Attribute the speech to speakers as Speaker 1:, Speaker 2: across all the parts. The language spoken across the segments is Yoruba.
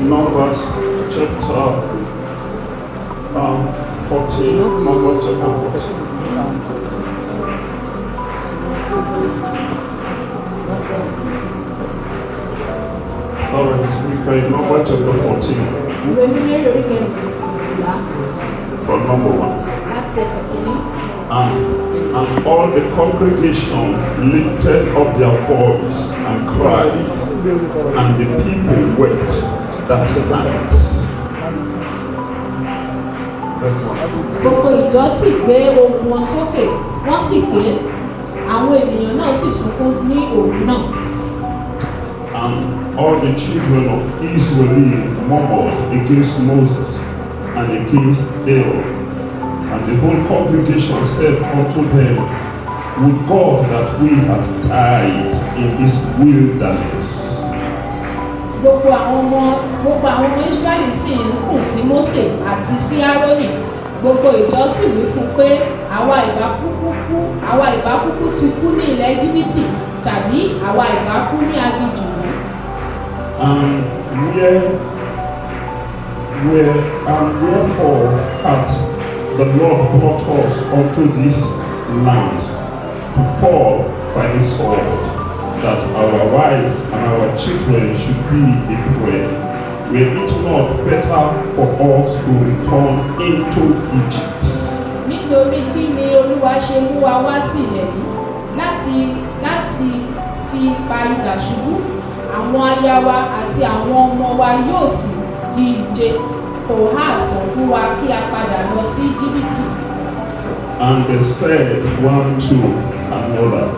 Speaker 1: Numbers chapter 14. Numbers chapter 14. Alright, we read Numbers chapter 14. From number 1. And all the congregation lifted up their voice and cried, and the people wept that night.
Speaker 2: Gbogbo ìjọ sì gbé ohùn wọn sókè, wọ́n sì ké, àwọn ènìyàn náà sì sunkún ní òru náà.
Speaker 1: And all the children of Israel murmured against Moses and against Aaron. And the whole congregation said unto them, would God that we had died in this wilderness.
Speaker 2: Gbogbo àwọn ọmọ Israẹli sì ń kùn sí Mósè àti sí Árónì. Gbogbo ìjọ sì wí fún pé àwa ìbá kúkú ti kú ní ilẹ̀ Íjíbítì tàbí àwa ìbá kú ní aginjù.
Speaker 1: And wherefore hath the Lord brought us unto this land to fall by the sword, that our wives and our children should be a prey. Were it not better for us to return into Egypt?
Speaker 2: Nítorí kí ni Olúwa ṣe mú wa wá sí ilẹ̀ yìí láti ti pa idà ṣubú, àwọn aya wa àti àwọn ọmọ wa yóò sì di ìje, kò há sọ fún wa kí a padà lọ sí Íjíbítì.
Speaker 1: And they said one to another,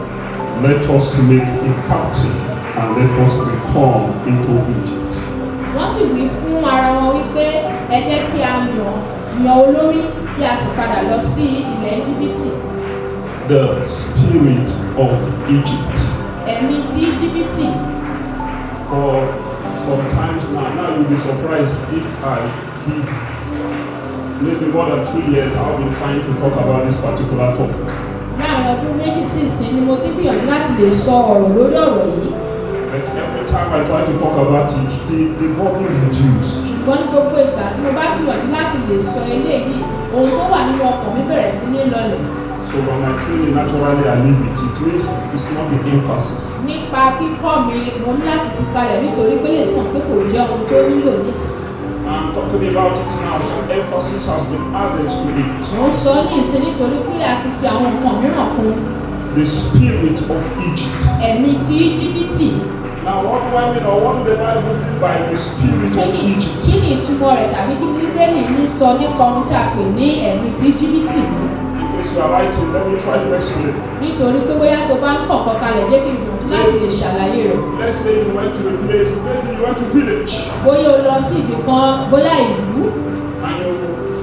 Speaker 1: let us make a captain and let us return into Egypt.
Speaker 2: Wọ́n sì wí fún ara wọn wípé ẹ jẹ́ kí a yan olórí kí a sì padà lọ sí ilẹ̀ Íjíbítì.
Speaker 1: The spirit of Egypt.
Speaker 2: Ẹ̀mí ti Íjíbítì.
Speaker 1: For sometimes now you'll be surprised if I give maybe more than 3 years I've been trying to talk about this particular topic.
Speaker 2: Láàrin ọdún méjì sí ìsìn ni mo ti gbìyànjú láti lè sọ ọ̀rọ̀ lórí ọ̀rọ̀ yìí.
Speaker 1: But every time I try to talk about it, the burden reduces.
Speaker 2: Ṣùgbọ́n ní gbogbo ìgbà tí mo bá gbìyànjú láti lè sọ eléyìí, ohun tó wà nínú ọkàn mi bẹ̀rẹ̀ sí ní lọlẹ̀.
Speaker 1: So when I train naturally I leave it. It means it's not the emphasis.
Speaker 2: Nípa kíkọ́ mi, mo ní láti fi kalẹ̀ nítorí pé lè sọ pé kò jẹ́ ohun tó nílò nísìn.
Speaker 1: I'm talking about it now, so emphasis has been added to it.
Speaker 2: Mo ń sọ ní ìsìn nítorí pé a ti fi àwọn nǹkan mìíràn kún.
Speaker 1: The spirit of Egypt.
Speaker 2: Ẹ̀mí ti Íjíbítì.
Speaker 1: Now what do I mean, or what do the Bible mean by the spirit of Egypt?
Speaker 2: Kí ni ìtumọ̀ rẹ̀ tàbí kí ni Bíbélì ní sọ nípa ohun tí a pè ní ẹ̀mí ti Íjíbítì?
Speaker 1: Because you are writing, let me try to explain.
Speaker 2: Nítorí pé bóyá tó bá ń kọ̀ọ̀kan kalẹ̀ jẹ́ kí n gbìyànjú láti lè ṣàlàyé rẹ̀.
Speaker 1: Let's say you went to a place, maybe you went to village.
Speaker 2: Bóyá o lọ sí ibì kan, bóyá ìlú.
Speaker 1: And you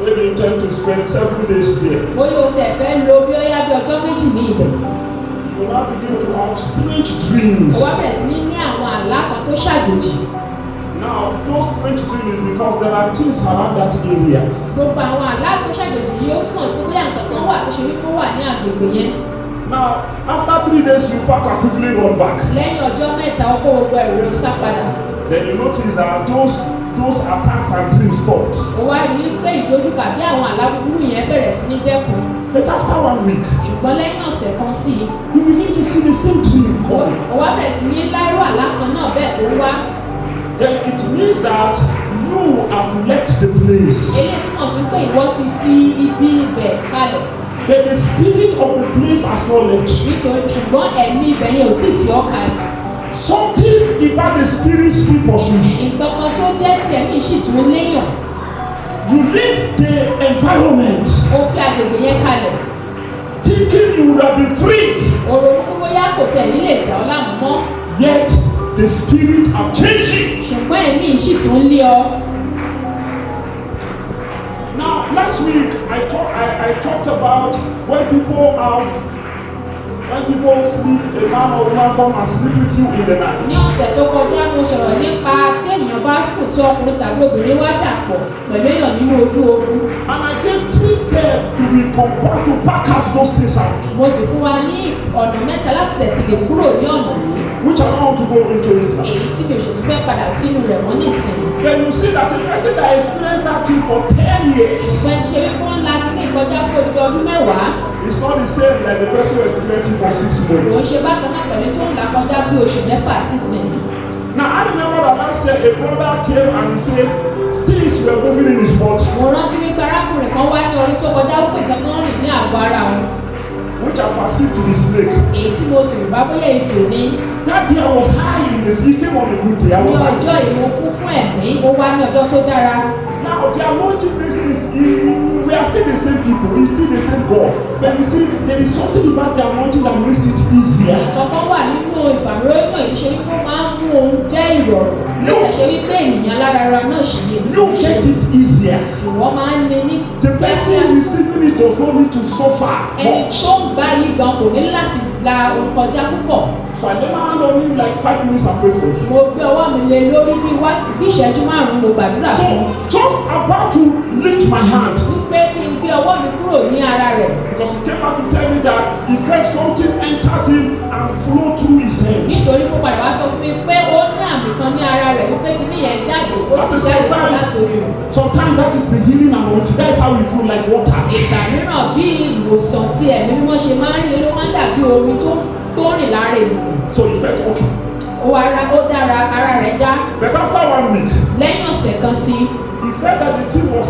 Speaker 1: maybe intend to spend 7 days there.
Speaker 2: Bóyá o tẹ̀ fẹ́ lò bí ọjọ́ méjì ní ibẹ̀.
Speaker 1: You now begin to have strange dreams.
Speaker 2: Ó wá bẹ̀rẹ̀ sí ní àwọn àlá kan tó ṣàjòjì.
Speaker 1: Now, those strange dreams is because there are things around that area.
Speaker 2: Gbogbo àwọn àlá tó ṣàjòjì yìí ó túmọ̀ sí pé bóyá nǹkan kan wà tó ṣe wípé ó wà ní àgbègbè yẹn.
Speaker 1: Now, after 3 days, you pack and quickly run back.
Speaker 2: Lẹ́yìn ọjọ́ mẹ́ta, ó kó gbogbo ẹ̀rù lọ sá padà.
Speaker 1: Then you notice that those attacks and dreams stopped.
Speaker 2: Ó wá rí pé ìdojúkà bí àwọn àlá búburú yẹn bẹ̀rẹ̀ sí ní dẹ́kun.
Speaker 1: But after 1 week,
Speaker 2: ṣùgbọ́n lẹ́yìn ọ̀sẹ̀ kan sí i,
Speaker 1: you begin to see the same dream coming.
Speaker 2: Ó wá bẹ̀rẹ̀ sí ní láìrò àlá kan náà bẹ́ẹ̀ tó wá.
Speaker 1: Then it means that you have left the place.
Speaker 2: Eléyìí túmọ̀ sí pé ìwọ ti fi ibi ibẹ̀ kalẹ̀.
Speaker 1: But the spirit of the place has not left you.
Speaker 2: Nítorí ṣùgbọ́n ẹ̀mí ibẹ̀ yẹn ò tí ì fi ọ́ kalẹ̀.
Speaker 1: Something about the spirit still pursues you.
Speaker 2: Nǹkan kan tó jẹ́ ti ẹ̀mí sì tún léèyàn.
Speaker 1: You leave the environment.
Speaker 2: Ó fi agbègbè yẹn kalẹ̀.
Speaker 1: Thinking you would have been free.
Speaker 2: Òrò kúkú bóyá kò tẹ̀ nílé ìdá ọlá mọ́.
Speaker 1: Yet the spirit have chased you.
Speaker 2: Ṣùgbọ́n ẹ̀mí sì tún lé ọ.
Speaker 1: Now last week I talked about when people sleep, a man or woman come and sleep with you in the night.
Speaker 2: Ní ọ̀sẹ̀ tó kọjá mo sọ̀rọ̀ nípa tí ènìyàn bá sùn tí ọkùnrin tàbí obìnrin wá dàpọ̀ pẹ̀lú èèyàn nínú ojú oorun.
Speaker 1: And I gave 3 steps to pack out those things out.
Speaker 2: Mo sì fún wa ní ọ̀nà mẹ́ta láti tẹ̀tí lè kúrò ní ọ̀nà yìí.
Speaker 1: Which I don't want to go into it now.
Speaker 2: Èyí tí mi ò ṣètò fẹ́ padà sínú rẹ̀ mọ́ nísìnyí.
Speaker 1: When you see that a person that experienced that thing for 10 years.
Speaker 2: Ìgbẹ́ ṣe wípé wọ́n la kíní ìkọjá fún odidi ọdún mẹ́wàá.
Speaker 1: It's not the same like the person who experienced it for 6 months.
Speaker 2: Mo ṣe bákan náà pẹ̀lú tó ń la kọjá bí oṣù mẹ́fà sísìn.
Speaker 1: Now I remember that last year a brother came and he said things were moving in his body.
Speaker 2: Mo rántí wípé arákùnrin kan wá ní ọdún tó kọjá wípé kankan rìn ní àgọ́ ara wọn.
Speaker 1: Which I perceived to be snake.
Speaker 2: Èyí tí mo sì rí bá bóyá ejò ní.
Speaker 1: That day I was high in the sea. He came on a good day. I
Speaker 2: Ní
Speaker 1: was high.
Speaker 2: ọjọ́ yìí mo kún fún ẹ̀mí, ó wá ní ọjọ́ tó dára.
Speaker 1: Now the anointing these things, we are still the same people. We still the same God. But you see, there is something about the anointing that makes it easier.
Speaker 2: Ìkọ̀kan wà nínú ìfàmìlóyún èyí ṣe wípé ó máa ń mú ohun jẹ́ ìrọ̀rùn. Bí ó ṣe wípé ènìyàn alára náà ṣì lè mú
Speaker 1: You get it easier.
Speaker 2: Ìwọ máa ń ní ní
Speaker 1: The person receiving it does not need to suffer
Speaker 2: ẹni
Speaker 1: much.
Speaker 2: tó ń bá yí gan kò ní láti la ohun kọjá púpọ̀.
Speaker 1: So I never had only like 5 minutes and prayed for him.
Speaker 2: Mo gbé ọwọ́ mi lé lórí bí ìṣẹ́jú márùn-ún mo gbàdúrà
Speaker 1: So
Speaker 2: fún un.
Speaker 1: just about to lift my hand,
Speaker 2: Wípé kí n gbé ọwọ́ mi kúrò ní ara rẹ̀.
Speaker 1: because he came out to tell me that he felt something entered him and flowed through his head.
Speaker 2: Nítorí mo padà wá sọ fún mi pé ó ní àmì kan ní ara rẹ̀ wípé kí nìyẹn jáde ó sì jáde kúrò látòrí rẹ̀.
Speaker 1: Sometimes that is the healing anointing. That is how we feel like water.
Speaker 2: Ìgbà mìíràn bí ìwòsàn tí ẹ̀mí mímọ́ ṣe máa ń rìn ló máa ń dàbí omi tó rìn lára ènìyàn.
Speaker 1: So he felt okay.
Speaker 2: Ó dára ara rẹ̀ dá.
Speaker 1: But after 1 week,
Speaker 2: Lẹ́yìn ọ̀sẹ̀ kan sí,
Speaker 1: he felt that the thing was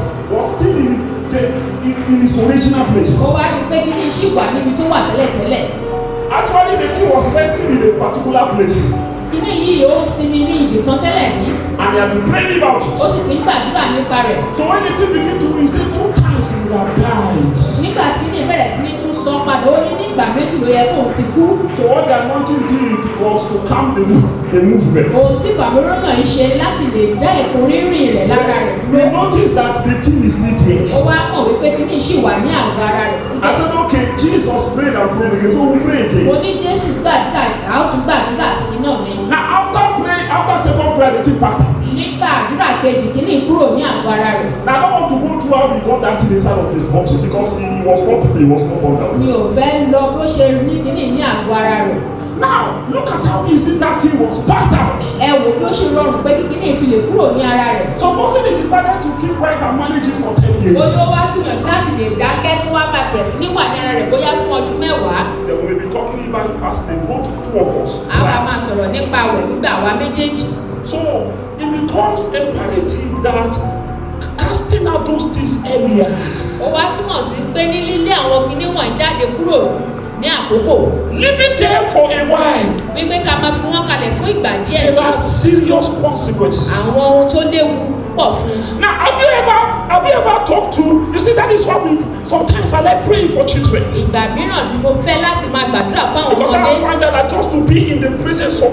Speaker 1: still in its original place.
Speaker 2: ó wá rí pé kí ní ṣì wà níbi tó wà tẹ́lẹ̀tẹ́lẹ̀.
Speaker 1: Actually, the thing was resting in a particular place.
Speaker 2: Kíní yìí ó sinmi ní ibì kan tẹ́lẹ̀ ní.
Speaker 1: And he has been praying about it.
Speaker 2: Ó sì ti ń gbàdúrà nípa rẹ̀.
Speaker 1: So when the thing began to, he said 2 times he would have died.
Speaker 2: Nígbà tí kíní bẹ̀rẹ̀ sí ní tún sọ padà, ó ní ní ìgbà méjì ló yẹ kóun ti kú.
Speaker 1: So what the anointing did was to calm the movement.
Speaker 2: Ohun tí fàmúrò náà ń ṣe láti lè dá ẹ̀kún rírìn rẹ̀ lára rẹ̀ dúró.
Speaker 1: They noticed that the thing is still here.
Speaker 2: Ó wá mọ̀ wípé kíní ṣì wà ní àgọ́ ara rẹ̀
Speaker 1: I
Speaker 2: síbẹ̀.
Speaker 1: said, okay, Jesus prayed and prayed again, so we'll pray
Speaker 2: Mo
Speaker 1: again.
Speaker 2: ní Jésù gbàdúrà, a ó tún gbàdúrà sí náà ni.
Speaker 1: Now after second prayer, the thing packed out.
Speaker 2: Nígbà àdúrà kejì kíní kúrò ní àgọ́ ara rẹ̀.
Speaker 1: Now I don't want to go through how he got that thing inside of his body because he was not born down.
Speaker 2: Mi ò fẹ́ lọ bó ṣe ní kíní ní àgọ́ ara rẹ̀.
Speaker 1: Now look at how easy that thing was packed out.
Speaker 2: Ẹ wò bí ó ṣe rọrùn pé kíní fi lè kúrò ní ara rẹ̀.
Speaker 1: So Moses decided to keep quiet and manage it for 10 years.
Speaker 2: Ó ló wá gbìyànjú láti lè dákẹ́ kó wá máa bẹ̀rẹ̀ sí ní wà ní ara rẹ̀ bóyá fún ọdún mẹ́wàá.
Speaker 1: Then we will be talking about fasting, both two of us.
Speaker 2: Àwa máa sọ̀rọ̀ nípa àwẹ̀ gbígbà àwa méjèèjì.
Speaker 1: So it becomes imperative that casting out those things earlier.
Speaker 2: Ó wá túmọ̀ sí pé ní lílé àwọn kinní wọ̀nyí jáde kúrò ní àkókò.
Speaker 1: Leaving them for a while.
Speaker 2: Wípé ká máa fi wọ́n kalẹ̀ fún ìgbà díẹ̀.
Speaker 1: There are serious consequences.
Speaker 2: Àwọn ohun tó léwu pọ̀ fún un.
Speaker 1: Now, have you ever talked to? You see, that is why sometimes I like praying for children.
Speaker 2: Ìgbà mìíràn ni mo fẹ́ láti máa gbàdúrà fún àwọn
Speaker 1: Because I
Speaker 2: ọmọdé.
Speaker 1: find that just to be in the presence of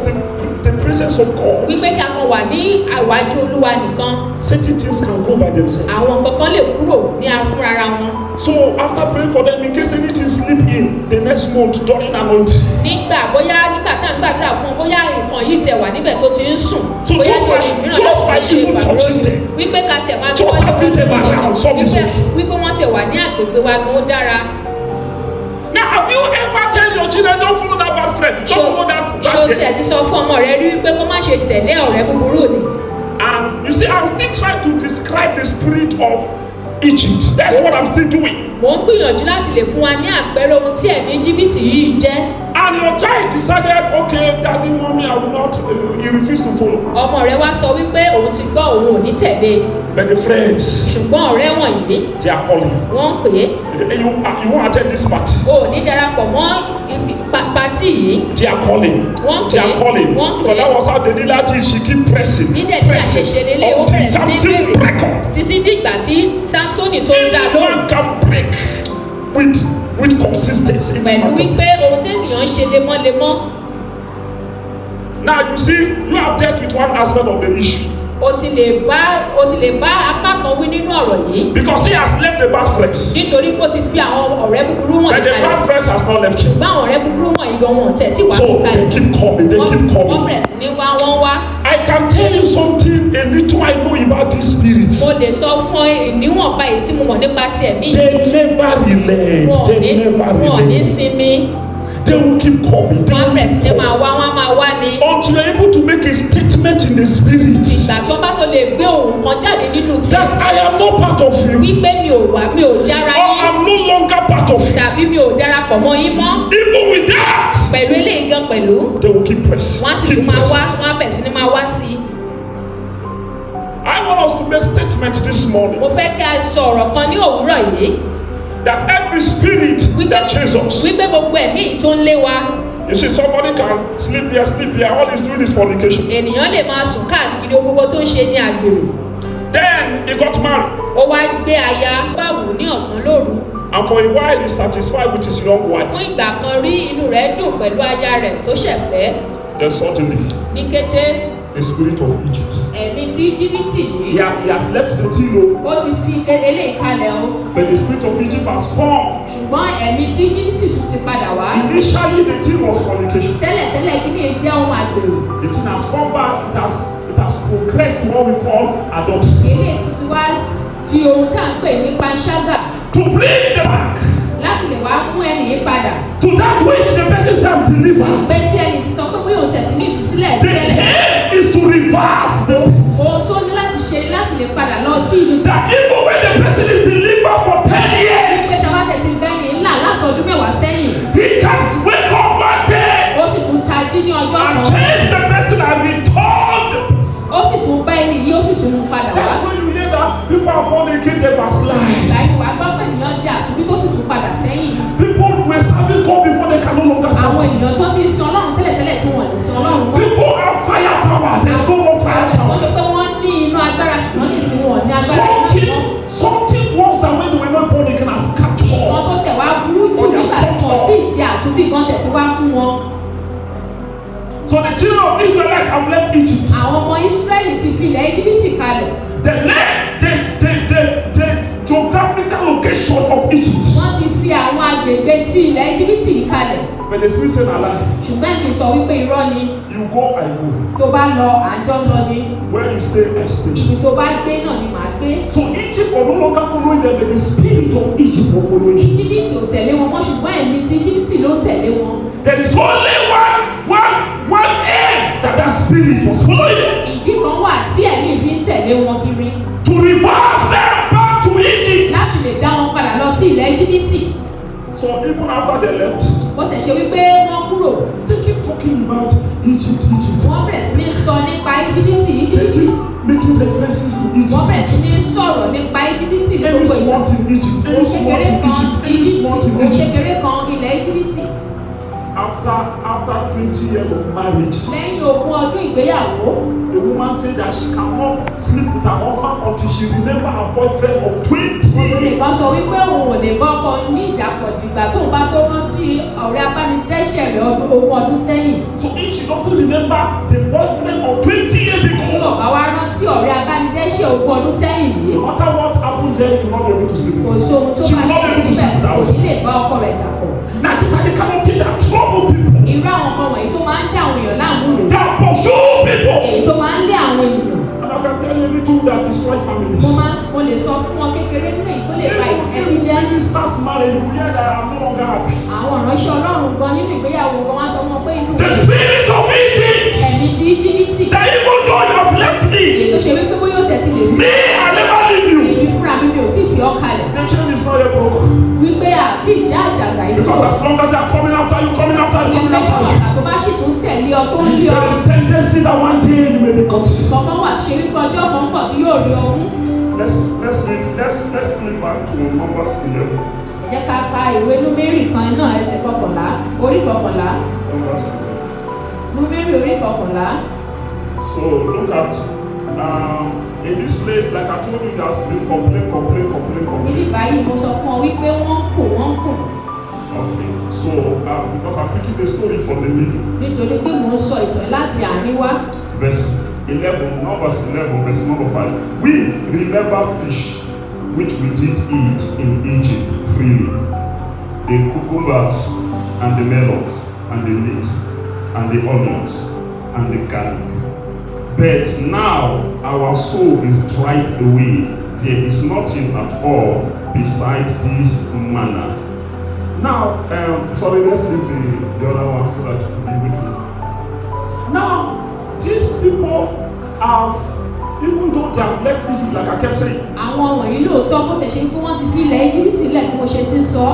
Speaker 1: the presence of God,
Speaker 2: Wípé ká mọ̀ wà ní àwájú Olúwa nìkan.
Speaker 1: certain things can go by themselves.
Speaker 2: Àwọn kankan lè kúrò ní afúnrara wọn.
Speaker 1: So after praying for them, in case anything slip in the next month during anointing.
Speaker 2: Nígbà tí à ń gbàdúrà fún bóyá nǹkan yìí tẹ̀ wà níbẹ̀ tó ti ń sùn.
Speaker 1: So
Speaker 2: Bóyá
Speaker 1: just
Speaker 2: ní oṣù mìíràn
Speaker 1: just by
Speaker 2: láti ṣe
Speaker 1: even touching
Speaker 2: ìgbàlódé.
Speaker 1: them.
Speaker 2: Wípé ká tẹ̀ máa
Speaker 1: Just having them around, so
Speaker 2: wípé
Speaker 1: easy.
Speaker 2: wípé wọ́n tẹ̀ wà ní àgbègbè wa gan ó dára.
Speaker 1: Now, have you ever tell your children don't follow that bad friend? Don't follow that
Speaker 2: Ṣó
Speaker 1: bad
Speaker 2: tiẹ̀ ti sọ fún ọmọ rẹ rí wípé kó má ṣe tẹ̀lé ọ̀rẹ́ búburú ni.
Speaker 1: And you see, I'm still trying to describe the spirit of Egypt. That's what I'm still doing.
Speaker 2: Mò ń gbìyànjú láti lè fún wa ní àpẹẹrẹ ohun tí ẹ̀mí Íjíbítì yìí jẹ́.
Speaker 1: And your child decided, okay, daddy, mommy, I will not, he refused to follow.
Speaker 2: Ọmọ rẹ wá sọ wípé òun ti gbọ́ òun ò ní tẹ̀lé.
Speaker 1: But the friends,
Speaker 2: Ṣùgbọ́n ọ̀rẹ́ wọ̀nyí
Speaker 1: they are calling.
Speaker 2: wọ́n ń pè é.
Speaker 1: You won't attend this party.
Speaker 2: O ò ní darapọ̀ mọ́ pàtí yìí.
Speaker 1: They are calling.
Speaker 2: Wọ́n
Speaker 1: They
Speaker 2: pè
Speaker 1: are
Speaker 2: é.
Speaker 1: calling.
Speaker 2: Wọ́n pè
Speaker 1: Because that
Speaker 2: é.
Speaker 1: was how the leader did. She keep pressing.
Speaker 2: Nídẹ̀ tí àṣẹṣe lélẹ̀ ó
Speaker 1: Until
Speaker 2: bẹ̀rẹ̀ sí ní
Speaker 1: something break
Speaker 2: bèrè.
Speaker 1: up.
Speaker 2: Títí dìgbà tí Sámsónì tó ń dá lóhùn.
Speaker 1: Anyone can break with consistency.
Speaker 2: Pẹ̀lú wípé ohun tẹ́nìyàn ń ṣe lemọ́lemọ́.
Speaker 1: Now you see, you have dealt with one aspect of the issue.
Speaker 2: o ti lè bá apá kan wí nínú ọ̀rọ̀ yìí.
Speaker 1: Because he has left the bad friends.
Speaker 2: Nítorí pé ó ti fi àwọn ọ̀rẹ́ búburú wọ̀nyí
Speaker 1: But the bad friends has not left you.
Speaker 2: ṣùgbọ́n àwọn ọ̀rẹ́ búburú wọ̀nyí gan wọn tẹ̀ tí wàá
Speaker 1: So
Speaker 2: fi
Speaker 1: they keep coming, they keep
Speaker 2: wọ́n
Speaker 1: coming.
Speaker 2: bẹ̀rẹ̀ sí ní wọ́n wá.
Speaker 1: I can tell you something a little I know about these spirits.
Speaker 2: Mo lè sọ fún ìníwọ̀nba èyí tí mo mọ̀ nípa ti ẹ̀mí.
Speaker 1: They never relent. They never
Speaker 2: Wọ́n ní
Speaker 1: relent.
Speaker 2: sinmi.
Speaker 1: They will keep coming. They
Speaker 2: Wọ́n
Speaker 1: will
Speaker 2: bẹ̀rẹ̀ sí
Speaker 1: keep
Speaker 2: ní máa
Speaker 1: coming.
Speaker 2: wá wọ́n máa wá ní.
Speaker 1: Until you are able to make a statement in the spirit
Speaker 2: Ìgbà tí wọ́n bá tó lè gbé ohùn kan jáde nínú tí
Speaker 1: that I am not part of you,
Speaker 2: wípé mi ò jára
Speaker 1: or
Speaker 2: yín
Speaker 1: I'm no longer part of you.
Speaker 2: tàbí mi ò darapọ̀ mọ́ yín mọ́.
Speaker 1: Even with that,
Speaker 2: Pẹ̀lú eléyìí gan pẹ̀lú.
Speaker 1: they will keep pressing.
Speaker 2: Wọ́n á sì
Speaker 1: Keep
Speaker 2: tún máa wá
Speaker 1: pressing.
Speaker 2: wọ́n á bẹ̀rẹ̀ sí ní máa wá sí i.
Speaker 1: I want us to make statement this morning
Speaker 2: Mo fẹ́ kí a sọ ọ̀rọ̀ kan ní òwúrọ̀ yìí.
Speaker 1: that every spirit that chases us,
Speaker 2: Wípé gbogbo ẹ̀mí tó ń lé wa.
Speaker 1: you see, somebody can sleep here, all he's doing is fornication.
Speaker 2: Ènìyàn lè máa sùn káàkiri ohun gbogbo tó ń ṣe ní àgbèrè.
Speaker 1: Then he got married,
Speaker 2: Ó wá gbé aya báwò ní ọ̀sán lóru.
Speaker 1: and for a while he's satisfied with his young
Speaker 2: Fún
Speaker 1: wife.
Speaker 2: ìgbà kan rí inú rẹ̀ dùn pẹ̀lú aya rẹ̀ tó ṣẹ̀ fẹ́.
Speaker 1: Then suddenly,
Speaker 2: Ní kété
Speaker 1: the spirit of Egypt.
Speaker 2: ẹ̀mí tí Íjíbítì yìí.
Speaker 1: He has left the tilo,
Speaker 2: Ó ti fi eléyìí kalẹ̀ o.
Speaker 1: but the spirit of Egypt has come.
Speaker 2: Ṣùgbọ́n ẹ̀mí tí Íjíbítì tún ti padà wá.
Speaker 1: Initially, the thing was fornication.
Speaker 2: Tẹ́lẹ̀tẹ́lẹ̀ kí ni jẹ́ ohun àgbèrè.
Speaker 1: The thing has come back. It has progressed to what we call adultery.
Speaker 2: Eléyìí tuntun wá di ohun tí à ń pè ní panṣágà.
Speaker 1: To bring them back
Speaker 2: Láti lè wá mú ẹnì yìí padà.
Speaker 1: to that which the person said delivered.
Speaker 2: Ìpè tí ẹnì ti sọ pé bóyá òun tẹ̀sí ní ìtúsílẹ̀
Speaker 1: The
Speaker 2: tẹ́lẹ̀.
Speaker 1: aim is to reverse the
Speaker 2: Ohun tó ní láti ṣe ni láti lè padà lọ sí ìlú.
Speaker 1: that even when the person is delivered for 10
Speaker 2: Pé
Speaker 1: years,
Speaker 2: tàbá tẹ̀sí bẹ́ẹ̀ni ńlá láti ọdún mẹ́wàá sẹ́yìn.
Speaker 1: he can wake up one day
Speaker 2: Ó sì tún tají ní ọjọ́
Speaker 1: and
Speaker 2: kan.
Speaker 1: change the person and return the person.
Speaker 2: Ó sì tún bá ẹni yìí ó sì tún mú padà wá.
Speaker 1: That's when you hear that people are born again, they must
Speaker 2: Ìgbà
Speaker 1: lie.
Speaker 2: yìí wàá gbọ́ pé ènìyàn jẹ́ àtúbí tó sì tún padà sẹ́yìn.
Speaker 1: People were serving God before they can no longer serve.
Speaker 2: Àwọn ènìyàn tó ti ń sin Ọlọ́run tẹ́lẹ̀tẹ́lẹ̀ tí wọ́n lè sin Ọlọ́run mọ́.
Speaker 1: People have fire power, they don't know fire
Speaker 2: Àwọn
Speaker 1: power.
Speaker 2: ìtọ́jú pé wọ́n ní inú agbára ṣùgbọ́n ní ìsìn wọn ní agbára iná mọ́.
Speaker 1: Something worse than when they were not born again has captured.
Speaker 2: Ìwọ́n tó tẹ̀ wá burú jù nígbà tí wọ́n tí ì di àtúbí kan tẹ̀ tí wá fún wọn.
Speaker 1: So the children of Israel have left Egypt.
Speaker 2: Àwọn ọmọ Ísírẹ́lì ti fi ilẹ̀ Íjíbítì kalẹ̀.
Speaker 1: They left the geographical location of Egypt.
Speaker 2: Wọ́n ti fi àwọn agbègbè tí ilẹ̀ Íjíbítì yìí kalẹ̀.
Speaker 1: But the spirit said, Allah,
Speaker 2: Ṣùgbọ́n èmi sọ wípé irọ́ ni.
Speaker 1: you go, I go.
Speaker 2: Tó bá lọ àjọ lọ ni.
Speaker 1: Where you stay, I stay.
Speaker 2: Ibi tó bá gbé náà ni màá gbé.
Speaker 1: So Egypt was no longer following them, but the spirit of Egypt was following them.
Speaker 2: Íjíbítì ò tẹ̀lé wọn mọ́ ṣùgbọ́n ẹ̀mí tí Íjíbítì ló ń tẹ̀lé wọn.
Speaker 1: There is only one aim that spirit was following them.
Speaker 2: Ìdí kan wà tí ẹ̀mí fi ń tẹ̀lé wọn kiri.
Speaker 1: To reverse them back to Egypt.
Speaker 2: Láti lè dá wọn padà lọ sí ilẹ̀ Íjíbítì.
Speaker 1: So even after they left,
Speaker 2: Bó tẹ̀ ṣe wípé wọ́n kúrò.
Speaker 1: they keep talking about Egypt.
Speaker 2: Wọ́n bẹ̀rẹ̀ sí ní sọ nípa Íjíbítì.
Speaker 1: They keep making references to
Speaker 2: Wọ́n bẹ̀rẹ̀ sí ní
Speaker 1: Egypt.
Speaker 2: sọ̀rọ̀ nípa Íjíbítì ní
Speaker 1: Any
Speaker 2: gbogbo ìgbà.
Speaker 1: spot in Egypt, any spot in Egypt, any spot in Egypt.
Speaker 2: Kékeré kan ilẹ̀ Íjíbítì.
Speaker 1: After 20 years of marriage,
Speaker 2: Lẹ́yìn 20 ọdún ìgbéyàwó,
Speaker 1: the woman said that she cannot sleep with her husband until she remember her boyfriend of 20
Speaker 2: obìnrin kan
Speaker 1: years.
Speaker 2: sọ wípé òun ò lè bọ́kọ ní ìdàpọ̀ dìgbà tóun bá tó rántí ọ̀rẹ́ abánidẹ́ṣẹ̀ rẹ̀ 20 ọdún sẹ́yìn.
Speaker 1: So if she doesn't remember the boyfriend of 20 years
Speaker 2: Tí
Speaker 1: ago,
Speaker 2: ọ̀gá wa rántí ọ̀rẹ́ abánidẹ́ṣẹ̀ 20 ọdún sẹ́yìn yìí,
Speaker 1: no matter what happens there, you will not be able to sleep
Speaker 2: kò
Speaker 1: with
Speaker 2: sí
Speaker 1: her.
Speaker 2: ohun tó
Speaker 1: She
Speaker 2: bá
Speaker 1: will not be
Speaker 2: ṣe
Speaker 1: able to sleep with her
Speaker 2: níbẹ̀, kò ní
Speaker 1: husband.
Speaker 2: lè bá ọkọ rẹ̀ dàpọ̀.
Speaker 1: Now these are the kind of things that trouble people,
Speaker 2: Irú àwọn kan wọ̀nyí tó máa ń dá àwọn èèyàn láàmú rèé.
Speaker 1: that pursue people.
Speaker 2: Èyí tó máa ń lé àwọn ènìyàn.
Speaker 1: And I can tell you a little that destroy families.
Speaker 2: Mo lè sọ fún wọn kékeré nínú èyí tó lè ba ẹbí
Speaker 1: Even
Speaker 2: jẹ́.
Speaker 1: ministers married, you will hear that I'm no longer happy.
Speaker 2: Àwọn ìránṣẹ́ Ọlọ́run gan nínú ìgbéyàwó gan wá sọ fún wọn pé inú
Speaker 1: The spirit of Egypt,
Speaker 2: ẹ̀mí ti Íjíbítì.
Speaker 1: that even though you have left me,
Speaker 2: Èyí tó ṣe wípé bóyá ó tẹ̀sí lè fi.
Speaker 1: me, I never leave you.
Speaker 2: Èmi fúnra mi ò tí ì fi ọ́ kalẹ̀.
Speaker 1: The chain is not yet broken.
Speaker 2: Wípé àti ìjà àjàgbá yìí.
Speaker 1: Because as long as they are coming after you, coming after you, coming
Speaker 2: Ẹgbẹ́
Speaker 1: after
Speaker 2: níwọ̀n
Speaker 1: you,
Speaker 2: ìgbà tó bá sì tún tẹ̀lé ọ tó ń lé ọ.
Speaker 1: there is tendency that one day you may be caught.
Speaker 2: Kọ̀ọ̀kan wà tí ṣe wípé ọjọ́ kan pọ̀ tí yóò rí ọmú.
Speaker 1: Let's flip back to Numbers 11.
Speaker 2: Ẹ jẹ́ ká ka ìwé Númérì kan náà ẹsẹ̀ 11, orí 11.
Speaker 1: Numbers 11.
Speaker 2: Númérì orí 11.
Speaker 1: So look at in this place, like I told you, there's been complaint.
Speaker 2: Níbi báyìí mo sọ fún ọ wípé wọ́n kù.
Speaker 1: Okay. So because I'm picking the story from the middle.
Speaker 2: Nítorí pé mò ń sọ ìtàn láti àárín wá.
Speaker 1: Verse 11, Numbers 11, verse number 5. We remember fish which we did eat in Egypt freely, the cucumbers and the melons and the leeks and the onions and the garlic. But now our soul is dried away. There is nothing at all besides this manna. Now, sorry, let's leave the other one so that we'll be able to. Now, these people have, even though they have left Egypt, like I kept saying.
Speaker 2: Àwọn wọ̀nyí lóòótọ́ bó tẹ̀ ṣe pé wọ́n ti fi ilẹ̀ Íjíbítì lẹ̀ bí mo ṣe ti ń sọ.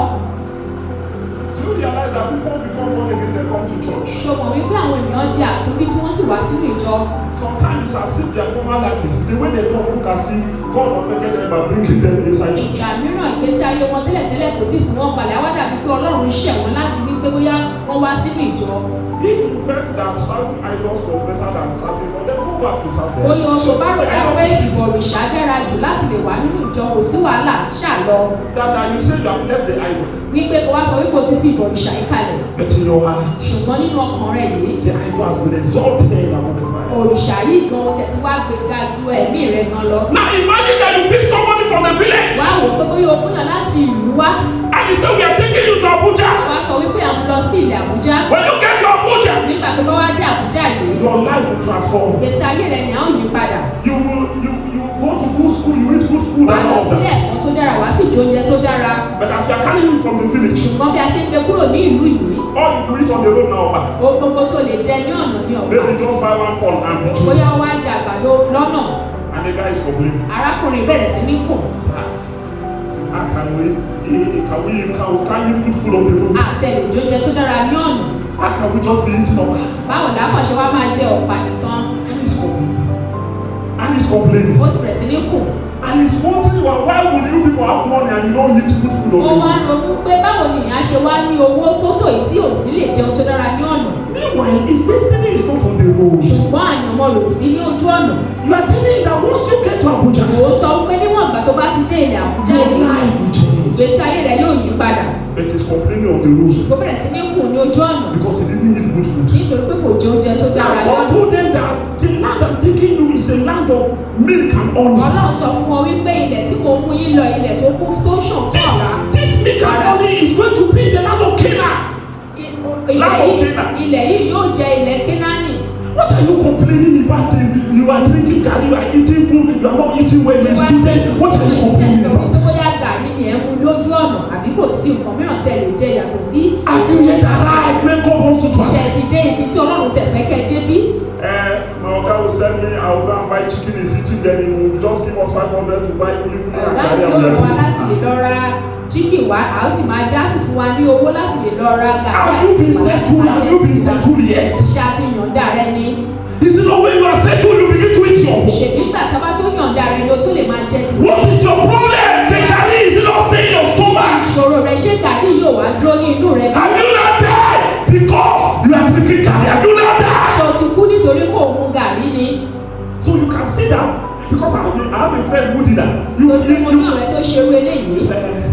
Speaker 1: Do you realize that people become born again, they come to church?
Speaker 2: Ṣùgbọ́n wípé àwọn ènìyàn di àtúnbí tí wọ́n sì wá sínú ìjọ.
Speaker 1: Sometimes it's as if their former life is the way they talk, look as if God offended them by bringing them inside church.
Speaker 2: Ìgbà mìíràn ìgbésí ayé wọn tẹ́lẹ̀tẹ́lẹ̀ kò tí ì fún wọn balẹ̀, àwa dàbí pé Ọlọ́run ṣẹ̀ wọ́n láti wí pé bóyá wọ́n wá sínú ìjọ.
Speaker 1: If you felt that serving idols was better than serving God, then go back to serving.
Speaker 2: Bóyá o bá rò dá pé ìbọ̀rìṣà dára jù láti lè wà nínú ìjọ, kò sí wàhálà, ṣáà lọ.
Speaker 1: That you say you have left the idol.
Speaker 2: Wípé kò wá sọ wípé o ti fi ìbọ̀rìṣà yìí kalẹ̀.
Speaker 1: But in your heart,
Speaker 2: ṣùgbọ́n nínú ọkàn rẹ̀ yìí,
Speaker 1: the idol has been exalted above Christ.
Speaker 2: Òrìṣà yìí gan tẹ̀ tí wá gbéga ju ẹ̀mí rẹ̀ gan lọ.
Speaker 1: Now imagine that you pick somebody from the village.
Speaker 2: Wá wò pé bóyá o kúnyàn láti ìlú wá.
Speaker 1: And you say we are taking you to Abuja.
Speaker 2: Wá sọ wípé à ń lọ sí ilẹ̀ Àbújá.
Speaker 1: When you get to Abuja,
Speaker 2: Nígbà tó bá wá dé Àbújá yìí,
Speaker 1: your life will transform.
Speaker 2: ìgbésí ayé rẹ̀ ni a ó yí padà.
Speaker 1: You go to good school, you eat good food
Speaker 2: Wà
Speaker 1: and
Speaker 2: lọ
Speaker 1: all
Speaker 2: sílé
Speaker 1: that.
Speaker 2: ẹ̀kọ́ tó dára, wá sì jẹ oúnjẹ tó dára.
Speaker 1: But as you are carrying it from the village,
Speaker 2: Ṣùgbọ́n bí a ṣe ń gbé kúrò ní ìlú yìí,
Speaker 1: all you eat on the road now,
Speaker 2: ohun gbogbo tó lè jẹ ní ọ̀nà ní ọ̀gbà.
Speaker 1: maybe just buy one corn and be chewing.
Speaker 2: Bóyá wá jẹ àgbàdo lọ́nà.
Speaker 1: And the guy is complaining.
Speaker 2: Arákùnrin bẹ̀rẹ̀ sí ní kùn.
Speaker 1: How can we eat good food on the road?
Speaker 2: Àtẹ̀lẹ̀ oúnjẹ tó dára ní ọ̀nà.
Speaker 1: How can we just be eating up?
Speaker 2: Báwo làákàn ṣe wá máa jẹ ọ̀pá nìkan?
Speaker 1: And he's complaining.
Speaker 2: Ó sì bẹ̀rẹ̀ sí ní kùn.
Speaker 1: And he's wondering why will you people have money and you don't eat good food on the
Speaker 2: Ó wá
Speaker 1: road?
Speaker 2: ń ronú pé báwo ni ìyá ṣe wá ní owó tó tò yìí tí ò sì lè jẹun tó dára ní ọ̀nà.
Speaker 1: Meanwhile, his destiny is not on the road.
Speaker 2: Ṣùgbọ́n àyànmọ́ rò sí ní ojú ọ̀nà.
Speaker 1: You are telling him that once you get to Abuja,
Speaker 2: Ó sọ pé níwọ̀n ìgbà tó bá ti dé ilẹ̀ Àbújá
Speaker 1: your
Speaker 2: yìí,
Speaker 1: life will change.
Speaker 2: ìgbésí ayé rẹ̀ yóò yí padà.
Speaker 1: But he's complaining on the road
Speaker 2: Ó bẹ̀rẹ̀ sí ní kùn ní ojú ọ̀nà
Speaker 1: because he didn't eat good food.
Speaker 2: nítorí pé kò jẹ oúnjẹ tó dára
Speaker 1: Now God
Speaker 2: lọ́nà.
Speaker 1: told them that the land I'm taking you is a land of milk and honey.
Speaker 2: Ọlọ́run sọ fún wọn wípé ilẹ̀ tí mo mú yín lọ, ilẹ̀ tó kún tó ṣàn fún ọ̀rá.
Speaker 1: This milk and honey is going to be the land of Canaan.
Speaker 2: Ilẹ̀ yìí yóò jẹ ilẹ̀ Kénáánì.
Speaker 1: What are you complaining about? You are drinking garri, you are eating food, you are not eating well, you are a student. What are you complaining about?
Speaker 2: Bóyá gàrí ni ẹ mú lójú ọ̀nà àbí kò sí nǹkan mìíràn tí ẹ lè jẹ yàtọ̀ sí.
Speaker 1: Have you yet arrived where God wants you to
Speaker 2: Ṣé
Speaker 1: arrive?
Speaker 2: ti dé ibi tí Ọlọ́run tẹ̀ fẹ́ kẹ́ dé bí?
Speaker 1: My oga will send me, I will go and buy chicken in city, then he will just give us 500 to buy kulikuli and
Speaker 2: Ọ̀gá
Speaker 1: garri
Speaker 2: mi
Speaker 1: and
Speaker 2: yóò rán wa
Speaker 1: we
Speaker 2: láti lè lọ ra chicken wá, a ó sì máa já sí fún wa ní owó láti lè lọ ra gàrí
Speaker 1: Have
Speaker 2: àti
Speaker 1: you been
Speaker 2: ìwà láti
Speaker 1: settled?
Speaker 2: máa
Speaker 1: Have
Speaker 2: jẹ
Speaker 1: you been
Speaker 2: tiwa.
Speaker 1: settled yet?
Speaker 2: Ṣé a ti yọ̀ǹda rẹ ni?
Speaker 1: Is it not when you are settled you begin to eat your food?
Speaker 2: Ṣèbí nígbà tí a bá tó yọ̀ǹda rẹ ni o tó lè máa jẹ tiwa.
Speaker 1: What is your problem? The garri is not staying in your stomach.
Speaker 2: Ìṣòro rẹ ṣé gàrí yóò wá dúró ní inú rẹ bí?
Speaker 1: Have you not died because you are drinking garri? Have you not died?
Speaker 2: Ṣé o ti kú nítorí kò mu gàrí ni?
Speaker 1: So you can see that because I have a friend who did that.
Speaker 2: Torí mo ní ọ̀rẹ́ tó ṣerú eléyìí.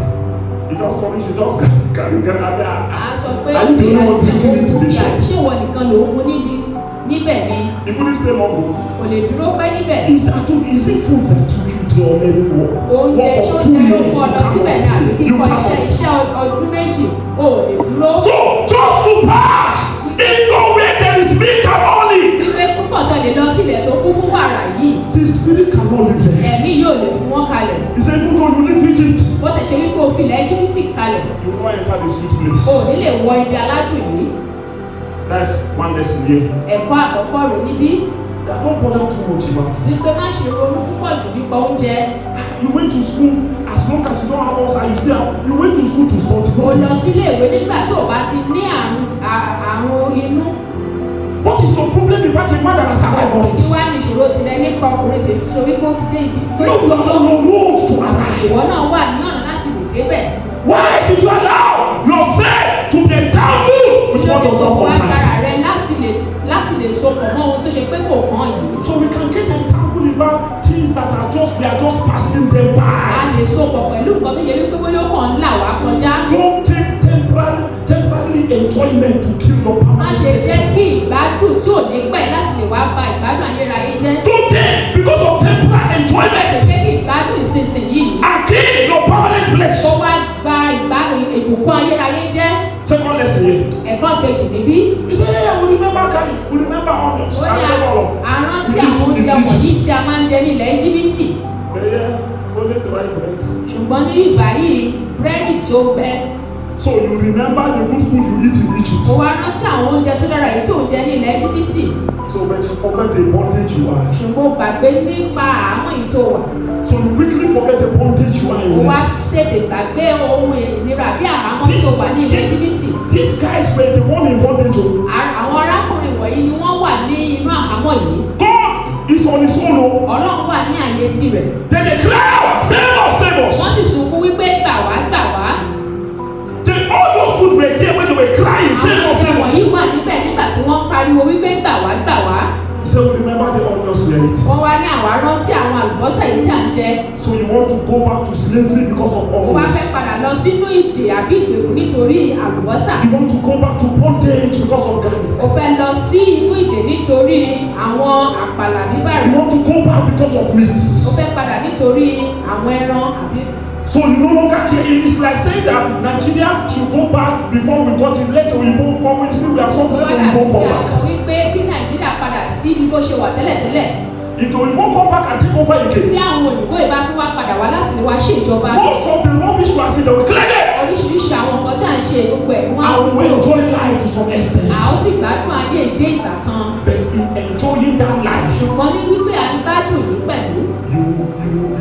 Speaker 1: He just finished, he just carry I said,
Speaker 2: À sọ pé
Speaker 1: are you the only one drinking it today?
Speaker 2: ṣé ìwọ nìkan ló ń mu níbẹ̀ ni?
Speaker 1: He couldn't stay long ago.
Speaker 2: Kò lè dúró pẹ́ níbẹ̀.
Speaker 1: Is it food that took you to your many work?
Speaker 2: Oúnjẹ
Speaker 1: Work
Speaker 2: tó
Speaker 1: of 2
Speaker 2: jẹ́ ló
Speaker 1: years,
Speaker 2: kọ́ lọ síbẹ̀ ní àbí
Speaker 1: you
Speaker 2: kíkọ
Speaker 1: cannot stay.
Speaker 2: iṣẹ́ ọdún méjì o ò lè dúró.
Speaker 1: So just to pass into where there is milk and honey,
Speaker 2: Wípé púpọ̀ tó lè lọ sílẹ̀ tó kún fún wàrà yìí,
Speaker 1: the spirit cannot live there.
Speaker 2: ẹ̀mí yóò lè fún wọn kalẹ̀.
Speaker 1: He said, even though you leave Egypt,
Speaker 2: Bó tẹ̀ ṣe wípé o fi ilẹ̀ Íjíbítì kalẹ̀,
Speaker 1: you will not enter the sweet place.
Speaker 2: o ò ní lè wọ ibi aládùn yìí.
Speaker 1: That's one lesson here.
Speaker 2: Ẹ̀kọ́ àkọ́kọ́ rẹ̀ níbí
Speaker 1: That don't bother too much about food.
Speaker 2: wípé má ṣe ronú púpọ̀ jù nípa oúnjẹ.
Speaker 1: You went to school as long as you don't have ulcer, you still have, you went to school to study.
Speaker 2: O lọ sílé ìwé nígbà tí o bá ti ní àrùn inú.
Speaker 1: What is your problem about a man that has arrived on
Speaker 2: Tí
Speaker 1: it?
Speaker 2: wá ní ìṣòro tirẹ̀ nípa ọkùnrin tó fi wípé ó ti dé ibi.
Speaker 1: You are on your road to arrive.
Speaker 2: Ìwọ náà wà ní ọ̀nà láti lè débẹ̀.
Speaker 1: Why did you allow yourself to be entangled with what
Speaker 2: Nítorí
Speaker 1: does
Speaker 2: tó
Speaker 1: not
Speaker 2: kọ́
Speaker 1: concern
Speaker 2: agbára rẹ láti lè sopọ̀ mọ́ ohun tó ṣe pé kò kàn yìí.
Speaker 1: you? So we can get entangled about things that we are just passing them
Speaker 2: A
Speaker 1: by.
Speaker 2: lè sopọ̀ pẹ̀lú nǹkan tó yẹ wípé bóyá ó kàn ń là wá kọjá.
Speaker 1: Don't take temporary enjoyment to kill your
Speaker 2: Má ṣe jẹ́ kí ìgbádùn tí ò ní pẹ́ láti lè wá ba ìgbádùn ayérayé jẹ́.
Speaker 1: Today, because of temporary enjoyment,
Speaker 2: ṣe jẹ́ kí ìgbádùn ìsinsìnyí
Speaker 1: again your permanent blessing.
Speaker 2: ó wá gba ìbùkún ayérayé jẹ́.
Speaker 1: Second lesson here.
Speaker 2: Ẹ̀kọ́ kejì níbí.
Speaker 1: You say, yeah, we remember Ghana, we remember onions.
Speaker 2: Ó ní àrántí àwọn oúnjẹ wọ̀nyí tí a máa ń jẹ ní ilẹ̀ Íjíbítì.
Speaker 1: Only dry bread.
Speaker 2: Ṣùgbọ́n ní ìgbà yìí búrẹ́dì tí ó gbẹ.
Speaker 1: So you remember the good food you eat in Egypt.
Speaker 2: Ó wá rántí àwọn oúnjẹ tó dára yìí tó ń jẹ ní ilẹ̀ Íjíbítì.
Speaker 1: So but you forget the bondage you are.
Speaker 2: Ṣùgbọ́n ó gbàgbé nípa àmọ́ yìí tó wà.
Speaker 1: So you quickly forget the bondage you are in.
Speaker 2: Ó wá tètè gbàgbé ohun ìnira bí àhámọ́ tó wà ní ilẹ̀ Íjíbítì.
Speaker 1: These guys were the one in bondage.
Speaker 2: Àwọn arákùnrin wọ̀nyí ni wọ́n wà ní inú àhámọ́ yìí.
Speaker 1: God is on his own.
Speaker 2: Ọlọ́run wà ní àyè tirẹ̀.
Speaker 1: Then they cry out, save us, save us.
Speaker 2: Wọ́n sì sunkún wípé gbà wá gbà wá.
Speaker 1: Then all those food were there when they were crying, save us, save
Speaker 2: Àwọn
Speaker 1: us.
Speaker 2: ìwọ̀nyí wà níbẹ̀ nígbà tí wọ́n pariwo wípé gbà wá gbà wá.
Speaker 1: He said, we remember the onions we are eating.
Speaker 2: Wọ́n wá ní àwa rántí àwọn àlùbọ́sà yìí tí à ń jẹ.
Speaker 1: So you want to go back to slavery because of
Speaker 2: Wọ́n wá
Speaker 1: onions.
Speaker 2: fẹ́ padà lọ sínú ìdè àbí ìgbèkùn nítorí àlùbọ́sà.
Speaker 1: You want to go back to bondage because of garlic.
Speaker 2: Ó fẹ́ lọ sí inú ìdè nítorí àwọn àpàlà bíbàrẹ̀.
Speaker 1: You want to go back because of meat.
Speaker 2: Ó fẹ́ padà nítorí àwọn ẹran àbí.
Speaker 1: So you no longer care. It's like saying that Nigeria should go back before we got it. Let the Oyinbo come. You see, we are suffering. The Oyinbo come
Speaker 2: Wọ́n sọ
Speaker 1: back.
Speaker 2: wípé kí Nàìjíríà padà sí bí bó ṣe wà tẹ́lẹ̀tẹ́lẹ̀.
Speaker 1: If the Oyinbo come back and take over
Speaker 2: Tí
Speaker 1: again,
Speaker 2: àwọn òyìnbó ìbá tún wá padà wá láti lè wá ṣe ìjọba.
Speaker 1: most of the rubbish we are seeing, they will clear them.
Speaker 2: Oríṣiríṣi àwọn nǹkan tí à ń ṣe gbogbo ẹ̀ wọ́n á
Speaker 1: And we will enjoy life to some extent.
Speaker 2: A ó sì gbádùn ayé ìdé ìgbà kan.
Speaker 1: But in enjoying that life,
Speaker 2: Ṣùgbọ́n ní wípé à ń gbádùn ìlú pẹ̀lú.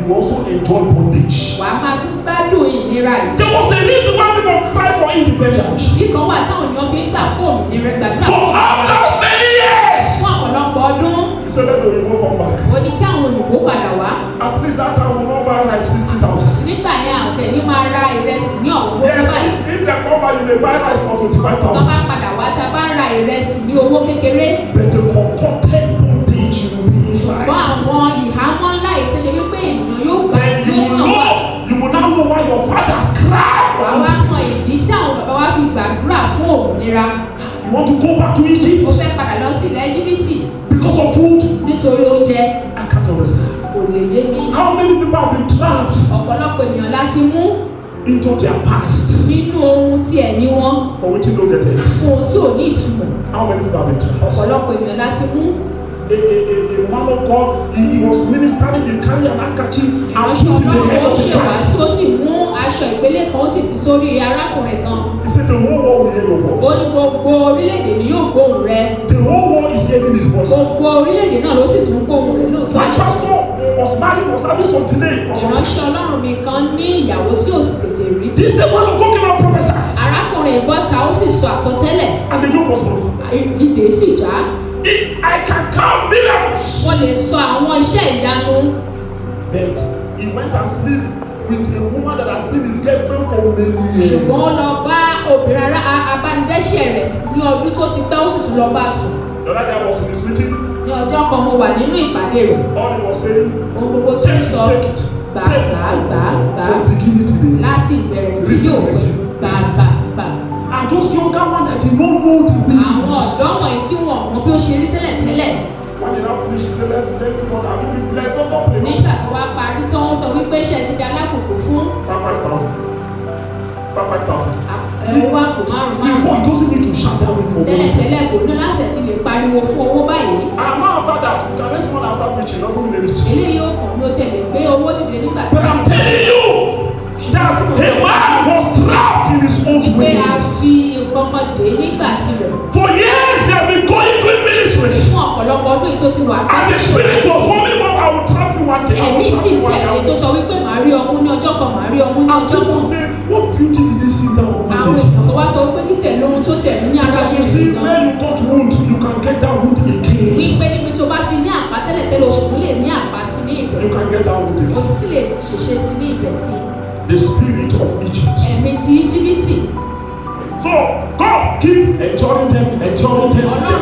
Speaker 1: you also enjoy bondage.
Speaker 2: Wà á máa tún gbádùn ìnira yìí.
Speaker 1: There was a reason why people cry for independence.
Speaker 2: Ìdí kan wà táwọn ènìyàn fi ń gbà fún òmìnira gbàdúrà.
Speaker 1: For after many years,
Speaker 2: Fún ọ̀pọ̀lọpọ̀ ọdún,
Speaker 1: he said, let the Oyinbo come back.
Speaker 2: ó ní kí àwọn òyìnbó padà wá.
Speaker 1: At least that time we will not buy like 60,000.
Speaker 2: Nígbà yẹn àwọn tẹ̀lé máa ra ìrẹsì ní ọ̀wọ́
Speaker 1: Yes,
Speaker 2: báyìí.
Speaker 1: if they come back, you may buy rice for
Speaker 2: Wọ́n
Speaker 1: 25,000.
Speaker 2: bá padà wá tí a bá ń ra ìrẹsì ní owó kékeré.
Speaker 1: But the concocted bondage will be inside.
Speaker 2: Ṣùgbọ́n àwọn ìhámọ́ ńlá yìí tó ṣe wípé ènìyàn yóò gbà
Speaker 1: Then you
Speaker 2: yóò
Speaker 1: will
Speaker 2: hàn wá.
Speaker 1: know, you will now know why your fathers cried for
Speaker 2: Wà wá mọ
Speaker 1: independence.
Speaker 2: ìdí tí àwọn bàbá wa fi gbàdúrà fún òmìnira.
Speaker 1: You want to go back to
Speaker 2: Ó
Speaker 1: Egypt
Speaker 2: fẹ́ padà lọ sí ilẹ̀ Íjíbítì
Speaker 1: because of food?
Speaker 2: nítorí oúnjẹ.
Speaker 1: I can't understand.
Speaker 2: Kò lè yé mi.
Speaker 1: How many people have been trapped
Speaker 2: Ọ̀pọ̀lọpọ̀ ènìyàn láti mú
Speaker 1: into their past
Speaker 2: nínú ohun tí ẹ̀mí wọn
Speaker 1: for which you know the test?
Speaker 2: fún ohun tí ò ní ìtumọ̀.
Speaker 1: How many people have been trapped?
Speaker 2: Ọ̀pọ̀lọpọ̀ ènìyàn láti mú.
Speaker 1: A man of God, he was ministering, he carried an handkerchief and
Speaker 2: Ìránṣẹ́
Speaker 1: put it in the head
Speaker 2: Ọlọ́run ó
Speaker 1: of the
Speaker 2: ṣe
Speaker 1: guy.
Speaker 2: wàásù ó sì mú aṣọ ìpele kan ó sì fi sórí arákùnrin kan.
Speaker 1: He said, the whole world will hear your
Speaker 2: Ó
Speaker 1: voice.
Speaker 2: ní gbogbo orílẹ̀-èdè ni yóò gbóhùn rẹ.
Speaker 1: The whole world is hearing his voice.
Speaker 2: Gbogbo orílẹ̀-èdè náà ló sì tún gbóhùn rẹ lóòótọ́
Speaker 1: My
Speaker 2: ní.
Speaker 1: pastor was married, was having some delay for some time.
Speaker 2: Ìránṣẹ́ Ọlọ́run mi kan ní ìyàwó tí ò sì tètè rí.
Speaker 1: This same man of God came and prophesied,
Speaker 2: Arákùnrin ìbọ́ta ó sì sọ àsọtẹ́lẹ̀.
Speaker 1: and the yoke was broken.
Speaker 2: Ìdè sì já.
Speaker 1: I can count miracles.
Speaker 2: Wọ́n lè sọ àwọn iṣẹ́ ìyanu.
Speaker 1: But he went and slept with a woman that has been his girlfriend for many years.
Speaker 2: Ṣùgbọ́n ó lọ bá obìnrin abánidẹ́ṣẹ̀ rẹ̀ ní ọdún tó ti pẹ́ ó sì tún lọ bá a sùn.
Speaker 1: The other guy was in his meeting.
Speaker 2: Ní ọjọ́ kan mo wà nínú ìpàdé rẹ̀.
Speaker 1: All he was saying,
Speaker 2: Ohun gbogbo tó ń sọ
Speaker 1: take it.
Speaker 2: gbà gbà gbà gbà
Speaker 1: From beginning to the end.
Speaker 2: láti ìbẹ̀rẹ̀ sí yóò gbà gbà gbà.
Speaker 1: And those younger ones that did not know the way.
Speaker 2: Àwọn ọ̀dọ́ wọ̀nyí tí wọ́n mọ bí ó ṣe rí tẹ́lẹ̀tẹ́lẹ̀.
Speaker 1: When they now finish, he said, let people have been blessed. Don't play.
Speaker 2: Nígbà tó wá parí tí wọ́n sọ wípé iṣẹ́ ti di alákòókò fún
Speaker 1: 5,000. 5,000.
Speaker 2: owó àpò márùn-ún.
Speaker 1: Before, he doesn't need to shout out for
Speaker 2: Tẹ́lẹ̀tẹ́lẹ̀ kò ní láti ti lè pariwo fún owó báyìí.
Speaker 1: And now after that, we can raise money after preaching. Doesn't mean anything.
Speaker 2: Eléyìí ó kàn ló tẹ̀lé pé owó dìde nígbà tí
Speaker 1: But I'm telling you that a man was trapped in his own
Speaker 2: pé a
Speaker 1: ways.
Speaker 2: fi nǹkan kan dé nígbà tirẹ̀.
Speaker 1: For years, he has been going to ministry.
Speaker 2: Fún ọ̀pọ̀lọpọ̀ ọdún yìí tó ti wà.
Speaker 1: And the spirit was warning him, I will trap you one day. I
Speaker 2: Ẹ̀mí
Speaker 1: will trap
Speaker 2: sì
Speaker 1: you one
Speaker 2: tẹ̀lé tó
Speaker 1: day.
Speaker 2: sọ wípé màá rí ọmú ní ọjọ́ kan, màá rí ọmú ní
Speaker 1: And
Speaker 2: ọjọ́
Speaker 1: people
Speaker 2: kan.
Speaker 1: say, what beauty did you see that woman
Speaker 2: Àwọn
Speaker 1: in?
Speaker 2: èèyàn kan wá sọ wípé kí tẹ̀lé ohun tó tẹ̀lé ní ara
Speaker 1: Because you
Speaker 2: rẹ̀
Speaker 1: see,
Speaker 2: gan.
Speaker 1: where you got wound, you can get that wound again.
Speaker 2: Wípé níbi tó bá ti ní àpá tẹ́lẹ̀tẹ́lẹ̀ oṣù tó lè ní àpá sí ní ìbẹ̀.
Speaker 1: You can get that wound
Speaker 2: O
Speaker 1: again.
Speaker 2: sì ti lè ṣèṣe sí ní ibẹ̀ sí.
Speaker 1: The spirit of Egypt.
Speaker 2: Ẹ̀mí ti Íjíbítì.
Speaker 1: So God keep enjoying them. They
Speaker 2: Ọlọ́run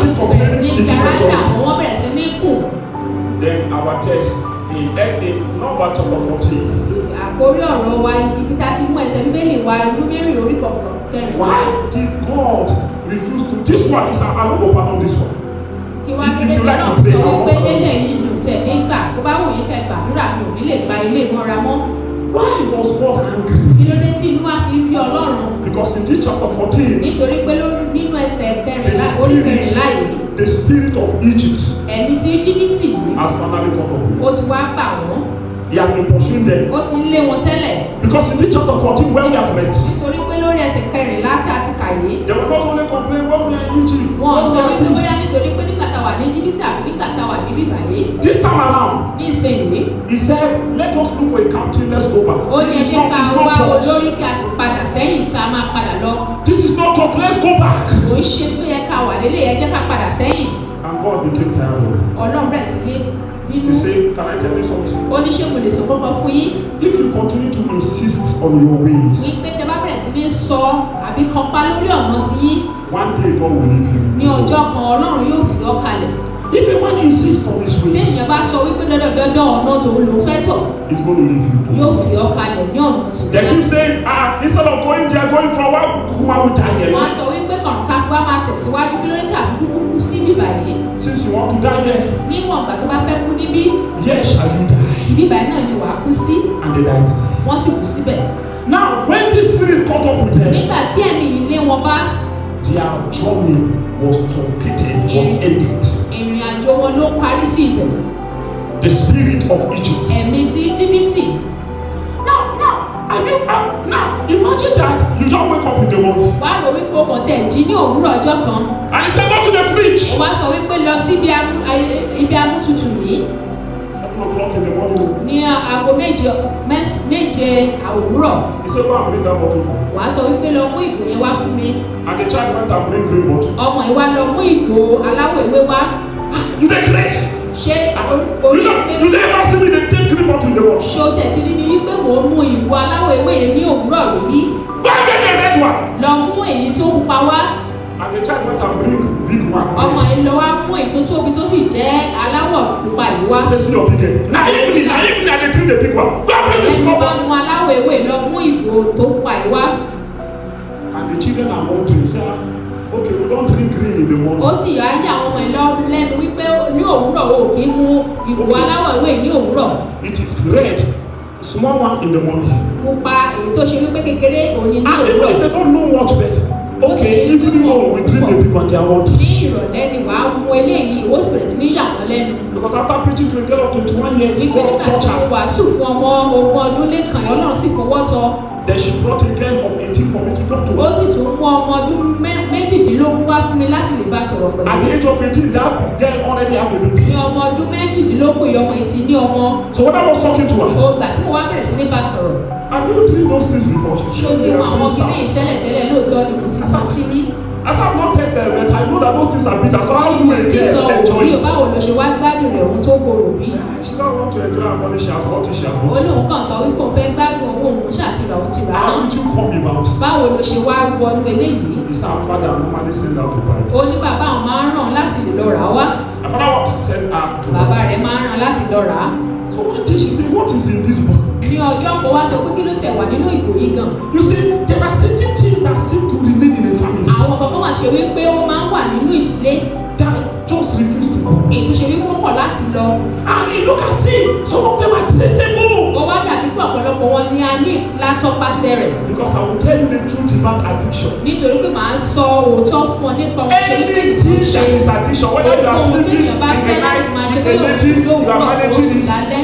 Speaker 1: keep
Speaker 2: sì bẹ̀rẹ̀ sí ní
Speaker 1: complaining, they
Speaker 2: fi
Speaker 1: keep
Speaker 2: ara dà
Speaker 1: enjoying them.
Speaker 2: wọ́n bẹ̀rẹ̀ sí ní kù.
Speaker 1: Then our text in Numbers chapter 14.
Speaker 2: Àkórí ọ̀rọ̀ wa ibi tá a ti mú ẹsẹ̀ Bíbélì wa inú mẹ́rin orí kọ̀ọ̀kan kẹrin.
Speaker 1: Why did God refuse to. This one is I don't go pardon this one.
Speaker 2: Kí wá lóde tí náà sọ wípé lélẹ̀ yìí mi ò tẹ̀ mí gbà kó bá wòye kẹ́ gbàdúrà mi ò ní lè gba ilé ìmọ̀ra mọ́.
Speaker 1: Why was God angry?
Speaker 2: Kí ló dé tí inú wa fi ń bí Ọlọ́run?
Speaker 1: Because in this chapter 14,
Speaker 2: nítorí pé nínú ẹsẹ̀ kẹrìnlá orí kẹrìnlá yìí,
Speaker 1: the spirit of Egypt
Speaker 2: ẹ̀mí tí Íjíbítì
Speaker 1: has finally caught up.
Speaker 2: ó ti wá bà wọ́n.
Speaker 1: He has been pursuing them.
Speaker 2: Ó ti ń lé wọn tẹ́lẹ̀.
Speaker 1: Because in this chapter 14, where we have read,
Speaker 2: nítorí pé lórí ẹsẹ̀ kẹrìnlá tí a ti kà yìí,
Speaker 1: they were not only complaining when we are in Egypt.
Speaker 2: wọ́n sọ wípé bóyá nítorí pé nígbà tá a wà ní Íjíbítì àbí nígbà tá a wà ní bíbá yìí.
Speaker 1: This time around,
Speaker 2: ní ìsinyìí,
Speaker 1: he said, let us look for a captain, let's go back.
Speaker 2: ó ní ẹjẹ́ ká wá olórí kí a sì padà sẹ́yìn ká máa padà lọ.
Speaker 1: This is not talk, let's go back.
Speaker 2: Kò ń ṣe pé ẹ ká wà lélẹ̀ ẹjẹ́ ká padà sẹ́yìn.
Speaker 1: And God became tired.
Speaker 2: Ọlọ́run bẹ̀rẹ̀ sí ní bínú.
Speaker 1: He said, can I tell you something?
Speaker 2: Ó ní ṣé mo lè sọ kọ́kọ́ fún yín?
Speaker 1: If you continue to insist on your ways,
Speaker 2: ní pé tẹ bá bẹ̀rẹ̀ sí ní sọ àbí kanpá lórí ọ̀nà tí yín,
Speaker 1: one day God will leave you.
Speaker 2: ní ọjọ́ kan Ọlọ́run yóò fi ọ́ kalẹ̀.
Speaker 1: If a man insists on his
Speaker 2: Tí
Speaker 1: ways,
Speaker 2: ènìyàn bá sọ wípé dandan ọ̀nà tòun lòún fẹ́ tọ̀,
Speaker 1: he's going to leave you too.
Speaker 2: yóò fi ọ́ kalẹ̀ ní ọ̀nà tí
Speaker 1: They keep saying, instead of going there, going forward, Kuma will die here.
Speaker 2: wọ́n á sọ wípé kọ̀ǹkà fún wa máa tẹ̀síwájú kí lórí tàbí kúkú sí bíbá yìí.
Speaker 1: Since you want to die here,
Speaker 2: Níwọ̀n ìgbà tó bá fẹ́ kú níbí,
Speaker 1: yes, shall you die?
Speaker 2: ìbíbá náà ni wàá kú sí.
Speaker 1: And they died.
Speaker 2: Wọ́n sì kú síbẹ̀.
Speaker 1: Now, when this spirit caught up with them,
Speaker 2: Nígbà tí ẹ̀mí yìí lé wọn bá,
Speaker 1: their journey was truncated, was ended.
Speaker 2: ìrìn àjò wọn ló parí sí ibẹ̀.
Speaker 1: The spirit of Egypt.
Speaker 2: Ẹ̀mí ti Íjíbítì.
Speaker 1: Now, imagine that you just wake up in the morning.
Speaker 2: Wàá rò wípé o kàn tẹ̀ jí ní òwúrọ̀ ọjọ́ kan.
Speaker 1: And you say, go to the fridge.
Speaker 2: Ó wá sọ wípé lọ sí ibi amútutù yìí
Speaker 1: 7 o'clock in the morning.
Speaker 2: ní aago méje òwúrọ̀.
Speaker 1: He said, go and bring that bottle for me.
Speaker 2: Wàá sọ wípé lọ mú ìgò yẹn wá fún mi.
Speaker 1: And the child went and bring green bottle.
Speaker 2: Ọmọ yìí wá lọ mú ìgò aláwọ̀ ewé wá.
Speaker 1: You dey crazy.
Speaker 2: Ṣé orí ẹgbẹ́
Speaker 1: You never see me dey take green bottle in the morning.
Speaker 2: ṣó tẹ̀tí rí mi wípé mò ń mú ìgò aláwọ̀ ewé yẹn ní òwúrọ̀ rí bí?
Speaker 1: Go and get the red one.
Speaker 2: Lọ mú èyí tó pupa wá.
Speaker 1: And the child went and bring big one.
Speaker 2: Ọmọ yìí lọ wá mú èyí tó tóbi tó sì jẹ́ aláwọ̀ pupa yìí wá.
Speaker 1: Say, see your big head. Now even I dey drink the big one. Go and bring the
Speaker 2: Ẹni
Speaker 1: small
Speaker 2: bá
Speaker 1: bottle.
Speaker 2: mú aláwọ̀ ewé lọ mú ìgò tó pupa yìí wá.
Speaker 1: And the children are wondering, say, okay, we don't drink green in the morning.
Speaker 2: Ó sì yọ ayé àwọn ọmọ ìlọ lẹ́nu wípé ní òwúrọ̀ o kì í mú ìgò aláwọ̀ ewé ní òwúrọ̀.
Speaker 1: It is red, small one in the morning.
Speaker 2: Pupa èyí tó ṣe wípé kékeré òní ní
Speaker 1: And even
Speaker 2: òwúrọ̀.
Speaker 1: if they don't know much better, okay, evening on we drink the big one, they are wondering.
Speaker 2: Ní ìrọ̀lẹ́ ni wàá mú eléyìí, ó sì bẹ̀rẹ̀ sí ní yà wọ́n lẹ́nu.
Speaker 1: Because after preaching to a girl of 21 years,
Speaker 2: Wípé
Speaker 1: God
Speaker 2: nígbà
Speaker 1: touched
Speaker 2: tí mo
Speaker 1: her.
Speaker 2: wàásù fún ọmọ ogún ọdún lẹ́kàn yẹn, Ọlọ́run sì fọwọ́ tọ́.
Speaker 1: Then she brought a girl of 18 for me to talk to.
Speaker 2: Ó sì tún mú ọmọ ọdún méjìdínlógún wá fún mi láti lè bá sọ̀rọ̀ pẹ̀lú.
Speaker 1: At the age of 18, that girl already have a baby.
Speaker 2: Ní ọmọ ọdún méjìdínlógún yìí ọmọ ìtì ní ọmọ.
Speaker 1: So when I was talking to her,
Speaker 2: Ògbà tí mo wá bẹ̀rẹ̀ sí ní bá sọ̀rọ̀.
Speaker 1: have you done those things before? She
Speaker 2: Ṣé o
Speaker 1: said,
Speaker 2: ti
Speaker 1: they
Speaker 2: mọ
Speaker 1: are
Speaker 2: àwọn
Speaker 1: things
Speaker 2: kìíní
Speaker 1: that.
Speaker 2: ìṣẹ̀lẹ̀tẹ̀lẹ̀ lóòótọ́ ni mo ti mọ tí rí?
Speaker 1: As I'm not tested, but I know that those things are bitter. So how do you
Speaker 2: Títọ́
Speaker 1: enjoy
Speaker 2: òbí ò
Speaker 1: it?
Speaker 2: báwo ló ṣe wá gbádùn rẹ̀ ohun tó korò bí?
Speaker 1: She don't want to enjoy her money. She has got it. She has got it.
Speaker 2: Olóhùn kan sọ wípé òun fẹ́ gbádùn owó òun ṣàtìrà òun ti rà á.
Speaker 1: How did you come about it?
Speaker 2: Báwo ló ṣe wá wọnú eléyìí?
Speaker 1: He said, our father normally send her to buy it.
Speaker 2: Ó ní bàbá àwọn máa ń ràn láti lè lọ rà á wá.
Speaker 1: Her father what? Send her to
Speaker 2: Bàbá
Speaker 1: buy
Speaker 2: rẹ̀
Speaker 1: it.
Speaker 2: máa ń ràn láti lọ rà á.
Speaker 1: So one day she said, what is in this book?
Speaker 2: Ní ọjọ́ kan wá sọ pé kí ló tẹ̀ wà nínú ìgò yìí gan.
Speaker 1: You see, there are certain things that seem to remain in a family
Speaker 2: Àwọn kankan wà ṣe wípé ó máa ń wà nínú ìdílé.
Speaker 1: that just refuse to go.
Speaker 2: Èyí tó ṣe wípé ó kọ̀ láti lọ.
Speaker 1: And you look and see, some of them are traceable.
Speaker 2: Ó wá dàbí pé ọ̀pọ̀lọpọ̀ wọn ni a ní látọ́pasẹ̀ rẹ̀.
Speaker 1: Because I will tell you the truth about addiction.
Speaker 2: Nítorí pé màá sọ òótọ́ fún ọ nípa ohun ṣe wípé
Speaker 1: Anything that is addiction, whether you are
Speaker 2: ohun tí
Speaker 1: sleeping in
Speaker 2: èèyàn bá
Speaker 1: the
Speaker 2: fẹ́ láti máa
Speaker 1: night
Speaker 2: ṣe
Speaker 1: with
Speaker 2: pé
Speaker 1: a
Speaker 2: òun
Speaker 1: lady, you
Speaker 2: lówùúrọ̀
Speaker 1: are managing
Speaker 2: oṣù
Speaker 1: it.
Speaker 2: lálẹ́.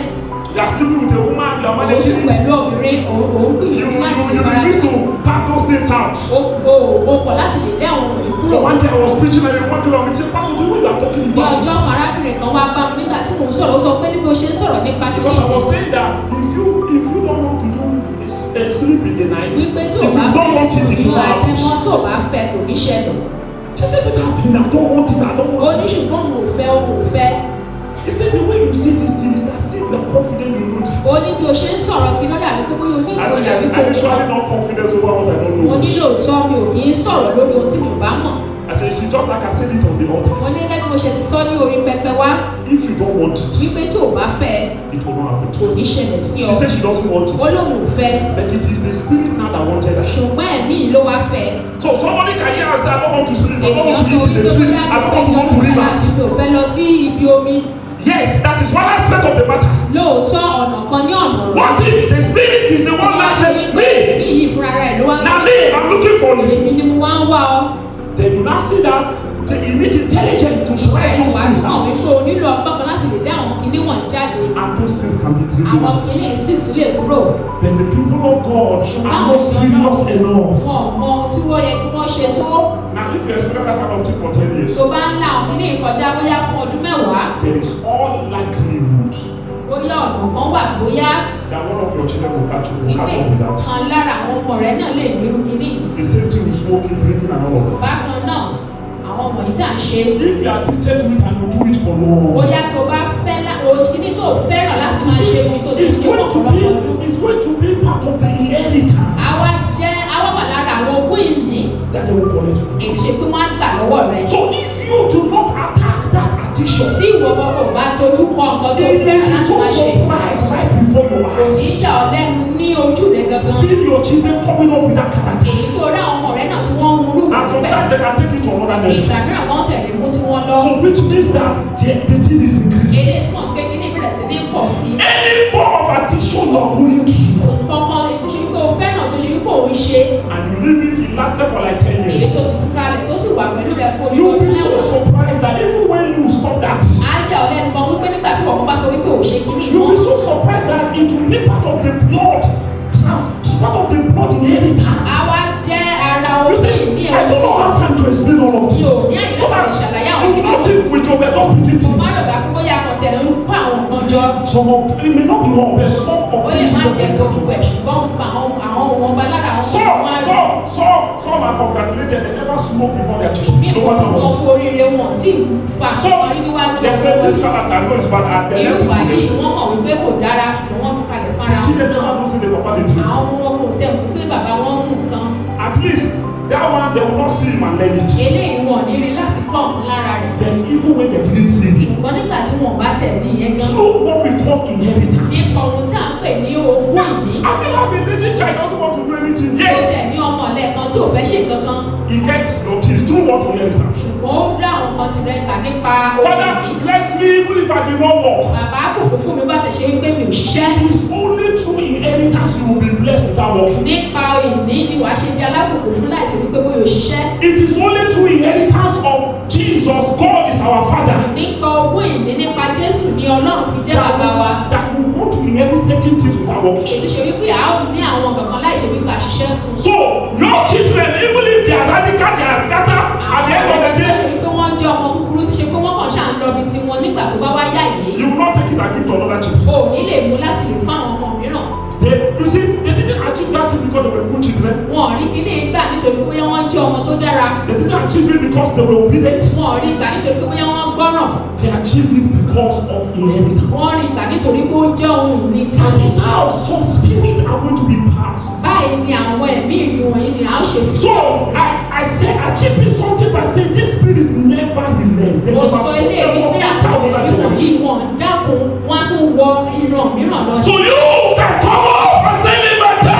Speaker 1: You are sleeping with a woman, you are
Speaker 2: Oṣù
Speaker 1: managing it.
Speaker 2: pẹ̀lú obìnrin òun gbìyànjú láti lè
Speaker 1: You
Speaker 2: fara
Speaker 1: refuse to pack those things out.
Speaker 2: o kọ̀ láti lè lé àwọn obìnrin
Speaker 1: But
Speaker 2: kúrò.
Speaker 1: one day I was preaching and they walking along and said, Pastor, do you know you are talking
Speaker 2: Ní
Speaker 1: about
Speaker 2: ọjọ́
Speaker 1: this?
Speaker 2: kan arábìnrin kan wá bá mi nígbà tí mò ń sọ̀rọ̀ ó sọ pé níbi o ṣe ń sọ̀rọ̀ nípa
Speaker 1: Because I was saying that if you don't want to do sleep in the night, if
Speaker 2: wípé tí
Speaker 1: you
Speaker 2: o bá
Speaker 1: don't
Speaker 2: fẹ́
Speaker 1: want it,
Speaker 2: sùn
Speaker 1: it
Speaker 2: ní
Speaker 1: will not
Speaker 2: alẹ́ mọ́
Speaker 1: happen.
Speaker 2: tó o bá fẹ́ kò ní ṣẹlẹ̀.
Speaker 1: She said, but I don't want it, I don't
Speaker 2: Ó
Speaker 1: want
Speaker 2: ní
Speaker 1: it.
Speaker 2: ṣùgbọ́n mo ò fẹ́ o kò fẹ́.
Speaker 1: He said, the way you see these things, that seem you are confident you know this.
Speaker 2: Ó ní bí o ṣe ń sọ̀rọ̀ kí lọ́dà mi pé bóyá o ní
Speaker 1: I said,
Speaker 2: ìgboyà
Speaker 1: yes,
Speaker 2: tí
Speaker 1: I'm
Speaker 2: kò
Speaker 1: actually
Speaker 2: mọ̀.
Speaker 1: not confident over what I don't
Speaker 2: Mo
Speaker 1: know.
Speaker 2: ní lóòótọ́ mi ò kì í sọ̀rọ̀ lórí ohun tí mi ò bá mọ̀.
Speaker 1: I said, it's just like I said it on the altar.
Speaker 2: Mo ní gẹ́gẹ́ bí mo ṣe ti sọ ní orí pẹpẹ wá
Speaker 1: If you don't want it,
Speaker 2: wípé tí o bá fẹ́
Speaker 1: it will not happen.
Speaker 2: kò ní ṣẹlẹ̀ sí
Speaker 1: She
Speaker 2: ọ.
Speaker 1: said she doesn't want
Speaker 2: Ó
Speaker 1: it.
Speaker 2: lóun ò fẹ́
Speaker 1: But it is the spirit now that wanted her.
Speaker 2: ṣùgbọ́n ẹ̀mí yìí ló wá fẹ́.
Speaker 1: So somebody can hear and say, I don't want to sleep, I don't want to
Speaker 2: Ènìyàn
Speaker 1: eat in the tree, I don't want to go to rivers.
Speaker 2: ò fẹ́ lọ sí ibi omi.
Speaker 1: Yes, that is one aspect of the matter.
Speaker 2: Lóòótọ́ ọ̀nà kan ní ọ̀nà rẹ̀.
Speaker 1: What if the spirit is the one that said, me?
Speaker 2: Iyì fúnra rẹ̀ ló wá
Speaker 1: Now me, I'm looking for you.
Speaker 2: Èmi ni mo wá ń wá ọ.
Speaker 1: Then you now see that you need intelligence to try those things out.
Speaker 2: Ìfẹ́ o nílò ọgbọ́n kan láti lè dá àwọn kìíní wọ̀nyí jáde.
Speaker 1: And those things can be driven
Speaker 2: Àwọn
Speaker 1: out.
Speaker 2: kìíní sì tún lè kúrò.
Speaker 1: But the people of God are not serious enough.
Speaker 2: Wọ́n mọ tí wọ́n yẹ kí wọ́n ṣe tó.
Speaker 1: Now if you expect that kind of thing for 10 years,
Speaker 2: Tó bá ń la àwọn kìíní ìkọjá bóyá fún ọdún mẹ́wàá.
Speaker 1: there is all likelihood
Speaker 2: Bóyá ọ̀nà kan wà bóyá.
Speaker 1: that one of your children will catch up with that.
Speaker 2: Kan lára àwọn ọmọ rẹ̀ náà lè gbérú kìíní.
Speaker 1: The same thing with smoking, drinking, and all of that.
Speaker 2: Bákan náà, àwọn ọmọ yìí tà ń ṣe.
Speaker 1: If you are addicted to it and you do it for long,
Speaker 2: Bóyá tó bá fẹ́ kìíní tó fẹ́ràn láti máa ṣe ojú tó ti
Speaker 1: it's
Speaker 2: ṣe
Speaker 1: going
Speaker 2: ọ̀pọ̀lọpọ̀ ọdún.
Speaker 1: to be part of the inheritance
Speaker 2: Àwa wà lára àwọn ogún ìní.
Speaker 1: that they will collect from you.
Speaker 2: Èṣe pé wọ́n á gbà lọ́wọ́ rẹ̀.
Speaker 1: So if you do not attack that addiction,
Speaker 2: Tí ìwọ kò bá dojú kọ nǹkan tó
Speaker 1: you
Speaker 2: fẹ́ràn
Speaker 1: will be
Speaker 2: láti
Speaker 1: so
Speaker 2: máa ṣe.
Speaker 1: surprised right before your eyes.
Speaker 2: Ìjà ọ̀lẹ́nu ní ojú rẹ̀ gangan.
Speaker 1: See your children coming up with that character.
Speaker 2: Èyí tó rí àwọn ọmọ rẹ̀ náà tí wọ́n ń rú
Speaker 1: And sometimes they can take it to another level.
Speaker 2: Ìgbà mìíràn wọ́n tẹ̀lé mú tí wọ́n lọ.
Speaker 1: So which means that the thing is increasing.
Speaker 2: Èdè tí wọ́n ṣe pé kí ní ìbẹ̀rẹ̀ sí ní pọ̀ sí.
Speaker 1: Any form of addiction you are going through,
Speaker 2: Nǹkan kan tó ṣe wípé o fẹ́ràn tó ṣe wípé òun ṣe.
Speaker 1: and you leave it, it lasted for like 10
Speaker 2: Èyí
Speaker 1: years.
Speaker 2: tó sì kalẹ̀ tó sì wà pẹ̀lú rẹ̀ fún
Speaker 1: You will be
Speaker 2: ọdún
Speaker 1: so
Speaker 2: mẹ́wàá.
Speaker 1: surprised that even when you stop that,
Speaker 2: Ayé ọ̀lẹ́nu kan wípé nígbà tí wọ́n bá sọ wípé ò ṣe kíní
Speaker 1: you will
Speaker 2: ìmọ̀.
Speaker 1: be so surprised that it will be part of the blood, part of the blood inheritance.
Speaker 2: Àwa jẹ́ ara
Speaker 1: You
Speaker 2: orí
Speaker 1: see,
Speaker 2: ní
Speaker 1: I don't
Speaker 2: ọtí.
Speaker 1: have time to explain all of this.
Speaker 2: Yóò ní àyè
Speaker 1: So
Speaker 2: láti lè
Speaker 1: that
Speaker 2: ṣàlàyé àwọn
Speaker 1: you will
Speaker 2: kíní.
Speaker 1: not think with your just picking
Speaker 2: Mo má
Speaker 1: things.
Speaker 2: lọ bá pé bóyá akọ̀tẹ̀ ń kó àwọn nǹkan jọ.
Speaker 1: Some of it may not be all, but some of
Speaker 2: Ó lè
Speaker 1: these
Speaker 2: má jẹ́
Speaker 1: people
Speaker 2: gbogbo ẹ̀ ṣùgbọ́n pa àwọn ohun ọba lára àwọn ọmọ wọn á rí.
Speaker 1: some are congratulated, they never smoke before their
Speaker 2: Ìmí
Speaker 1: children. No matter
Speaker 2: ìwọ̀n
Speaker 1: what.
Speaker 2: fún oríire wọn tí fa
Speaker 1: So
Speaker 2: ọ̀rí níwájú
Speaker 1: they say this character I know is bad and they left it
Speaker 2: Ìwà
Speaker 1: to
Speaker 2: yìí
Speaker 1: them.
Speaker 2: wọ́n mọ̀ wípé kò dára ṣùgbọ́n wọ́n fi kalẹ̀ fara
Speaker 1: The children never know say the papa dey drink.
Speaker 2: àwọn ọmọ wọn kò tẹ̀ mú pé bàbá wọn mú nǹkan.
Speaker 1: At least that one they will not see him and learn it.
Speaker 2: Eléyìí wọn ò ní rí láti kọ́ ọ̀kan lára rẹ̀.
Speaker 1: But even when they didn't see it,
Speaker 2: Ṣùgbọ́n nígbà tí wọ́n bá tẹ̀ ní ìyẹn gan.
Speaker 1: through what we call inheritance.
Speaker 2: Nípa ohun tí à ń pè ní ogún ìní.
Speaker 1: I feel like a little child doesn't want to do anything
Speaker 2: Ó
Speaker 1: yet.
Speaker 2: tẹ̀ ní ọmọ ọ̀lẹ́kan tí ò fẹ́ ṣe kankan.
Speaker 1: He gets your things through what inheritance.
Speaker 2: Ṣùgbọ́n ó dá àwọn kan tirẹ̀ gbà nípa
Speaker 1: Father,
Speaker 2: ogún ìní.
Speaker 1: bless me even if I do not work.
Speaker 2: Bàbá àbùkù fún mi bá tẹ̀ ṣe wípé mi ò ṣiṣẹ́.
Speaker 1: It is only through inheritance you will be blessed without working.
Speaker 2: Nípa ìní ni wàá ṣe jẹ́ alábùkù fún láìsí wípé bóyá ò ṣiṣẹ́.
Speaker 1: It is only through inheritance of Jesus, God is our Father,
Speaker 2: Nípa ogún ìní nípa Jésù ni Ọlọ́run fi jẹ́ bàbá wa.
Speaker 1: that we go to inherit certain things without working.
Speaker 2: Èyí tó ṣe wípé a ó ní àwọn kankan láìṣe wípé a ṣiṣẹ́ fún.
Speaker 1: So, your children, even if they are radical, they are scattered, at the end of the
Speaker 2: Àwọn ọmọ tó ṣe
Speaker 1: day,
Speaker 2: wípé wọ́n jẹ́ ọmọ kúkúrú tó ṣe pé wọ́n kàn ṣáà ń lọ ibi tí wọn nígbà tó bá wá yá yìí.
Speaker 1: you will not take it and give to another child.
Speaker 2: O ò ní lè mú láti lè fún àwọn ọmọ mìíràn.
Speaker 1: You see, they didn't achieve that thing because they were good children.
Speaker 2: Wọn ò rí kíní ìgbà nítorí pé bóyá wọ́n jẹ́ ọmọ tó dára.
Speaker 1: They didn't achieve it because they were obedient.
Speaker 2: Wọn ò rí ìgbà nítorí pé bóyá wọ́n gbọ́ràn.
Speaker 1: They achieved it because of inheritance.
Speaker 2: Wọ́n rí ìgbà nítorí pé ó jẹ́ ohun ìní tí
Speaker 1: That is how some spirit are going to be passed.
Speaker 2: báyìí ni àwọn ẹ̀mí ìrìn wọ̀nyí ni a ó ṣe fi.
Speaker 1: So, as I say, achieving something by saying this spirit never relent. They
Speaker 2: Mo
Speaker 1: never
Speaker 2: sọ
Speaker 1: stop.
Speaker 2: ilé
Speaker 1: They
Speaker 2: ìwé
Speaker 1: must
Speaker 2: tí
Speaker 1: enter
Speaker 2: àwọn
Speaker 1: another
Speaker 2: ìrìn wọ̀nyí
Speaker 1: generation.
Speaker 2: wọ́n ń dákun wọ́n á tún wọ ìran mìíràn lọ.
Speaker 1: So you can come up and say liberty.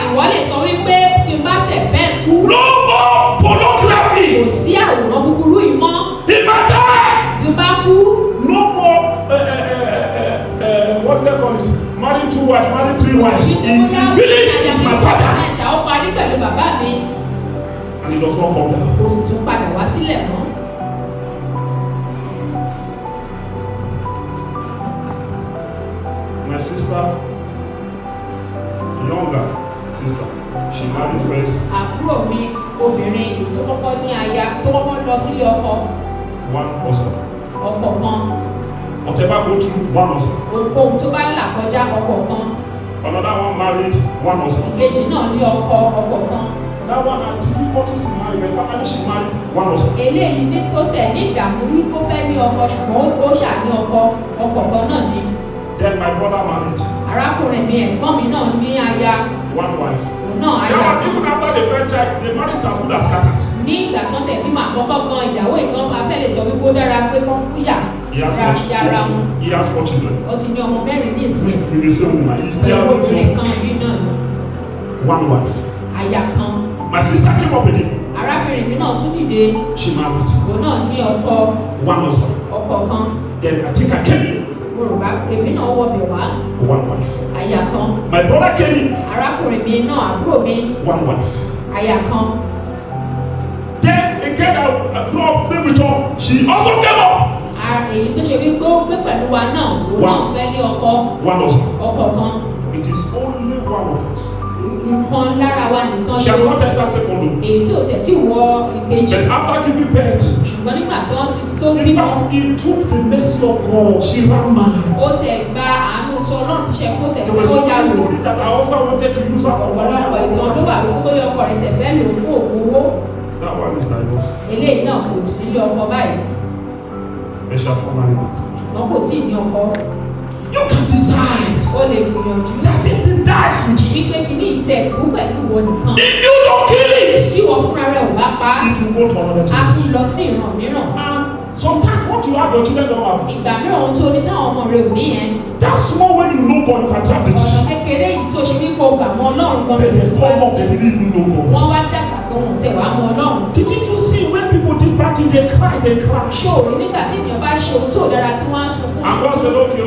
Speaker 2: Ìwọ lè sọ wípé tí n bá tẹ̀ fẹ́ kú.
Speaker 1: No more pornography.
Speaker 2: Kò sí àwòrán búburú yìí mọ́.
Speaker 1: Liberty.
Speaker 2: Bí n bá kú.
Speaker 1: No more, what do they call it? Marry 2 wives, marry 3 wives. In village with my father.
Speaker 2: Mẹ́ta ó parí pẹ̀lú bàbá mi.
Speaker 1: And it does not come down.
Speaker 2: Kò sì tún padà wá sílẹ̀ mọ́.
Speaker 1: My sister, younger sister, she married first.
Speaker 2: Àbúrò mi obìnrin tó kọ́kọ́ ní aya tó kọ́kọ́ lọ sílé ọkọ.
Speaker 1: One husband.
Speaker 2: Ọkọ kan.
Speaker 1: Whatever go through, one husband.
Speaker 2: Ohun tó bá là kọjá ọkọ kan.
Speaker 1: Another one married, one husband.
Speaker 2: Ìkejì náà ní ọkọ kan.
Speaker 1: That one had difficulties in marriage, but finally she married one husband.
Speaker 2: Eléyìí ní tó tẹ̀ ní ìdààmú wípé ó fẹ́ ní ọkọ ṣùgbọ́n ó ṣà ní ọkọ kan náà ni.
Speaker 1: Then my brother married.
Speaker 2: Arákùnrin mi ẹ̀gbọ́n mi náà ní aya.
Speaker 1: One wife.
Speaker 2: Òun náà aya.
Speaker 1: That one, even after the first child, the marriage is as good as scattered.
Speaker 2: Ní ìgbà tó ń tẹ̀ bí màá kọ́kọ́ gan ìyàwó ìgan abẹ́ lè sọ wípé ó dára pé kán kúyà yàrá wọn.
Speaker 1: He has 4 children.
Speaker 2: Ó ti ní ọmọ 4 ní ìsìn.
Speaker 1: With the same woman. He's there
Speaker 2: Pẹ̀lú
Speaker 1: with
Speaker 2: obìnrin kan bí náà ni.
Speaker 1: one wife.
Speaker 2: Aya kan.
Speaker 1: My sister came up again.
Speaker 2: Arábìnrin mi náà tún dìde.
Speaker 1: She married.
Speaker 2: Òun náà ní ọkọ.
Speaker 1: One husband.
Speaker 2: Ọkọ kan.
Speaker 1: Then I think I came in.
Speaker 2: Yorùbá èmi náà wọ bẹ̀ wá.
Speaker 1: One wife.
Speaker 2: Aya kan.
Speaker 1: My brother came in.
Speaker 2: Arákùnrin mi náà àbúrò mi.
Speaker 1: One wife.
Speaker 2: Aya kan.
Speaker 1: Then again I grew up stay with her. She also came up.
Speaker 2: Èyí tó ṣe wípé ó gbé pẹ̀lú wa náà. Òun náà fẹ́ ní ọkọ.
Speaker 1: One husband.
Speaker 2: Ọkọ kan.
Speaker 1: It is only one of us.
Speaker 2: Nǹkan lára wa nìkan ṣe.
Speaker 1: She has not entered second room.
Speaker 2: Èyí tí ò tẹ̀ tí wọ ìkejì.
Speaker 1: But after giving birth.
Speaker 2: Ṣùgbọ́n nígbà tí wọ́n ti tó
Speaker 1: In
Speaker 2: bímọ.
Speaker 1: fact, he took the mercy of God. She ran mad.
Speaker 2: Ó tẹ̀ gba àánú tí Ọlọ́run ti ṣe kó tẹ̀
Speaker 1: There was
Speaker 2: fẹ́
Speaker 1: so
Speaker 2: kó
Speaker 1: many
Speaker 2: dárò.
Speaker 1: stories that her husband wanted to use her for money.
Speaker 2: Ọ̀pọ̀lọpọ̀ ìtàn ló wà wípé bóyá ọkọ rẹ̀ tẹ̀ fẹ́ lò fún òògùn owó.
Speaker 1: That one is divorced.
Speaker 2: Eléyìí náà kò sí ilé ọkọ báyìí.
Speaker 1: And she has not married.
Speaker 2: Ṣùgbọ́n kò tí ì ní ọkọ.
Speaker 1: You can decide.
Speaker 2: Ó lè gbìyànjú.
Speaker 1: That is the dice with you.
Speaker 2: Wípé kìíní ìtẹ̀kú pẹ̀lú ìwọ nìkan.
Speaker 1: If you don't kill it,
Speaker 2: Tí wọ́n fúnra rẹ̀ ò bá pa á,
Speaker 1: it will go to another
Speaker 2: á
Speaker 1: generation.
Speaker 2: tún lọ sí ìran mìíràn.
Speaker 1: And sometimes what you have, your children don't have.
Speaker 2: Ìgbà mìíràn ohun tó ní táwọn ọmọ rẹ̀ ò ní yẹn.
Speaker 1: That small when you know God, you can trap it.
Speaker 2: Ọ̀nà kékeré yìí tó ṣe wípé o gbà mọ́ Ọlọ́run gan.
Speaker 1: But they come up, they didn't even know
Speaker 2: Wọ́n
Speaker 1: God.
Speaker 2: wá dàgbà pé wọ́n tẹ̀ wá mọ́ Ọlọ́run.
Speaker 1: Didn't you see when people did bad things, they cry, they cry.
Speaker 2: Ṣòro nígbà tí ènìyàn bá ṣe ohun tó dára tí wọ́n á sunkún.
Speaker 1: And God said, okay,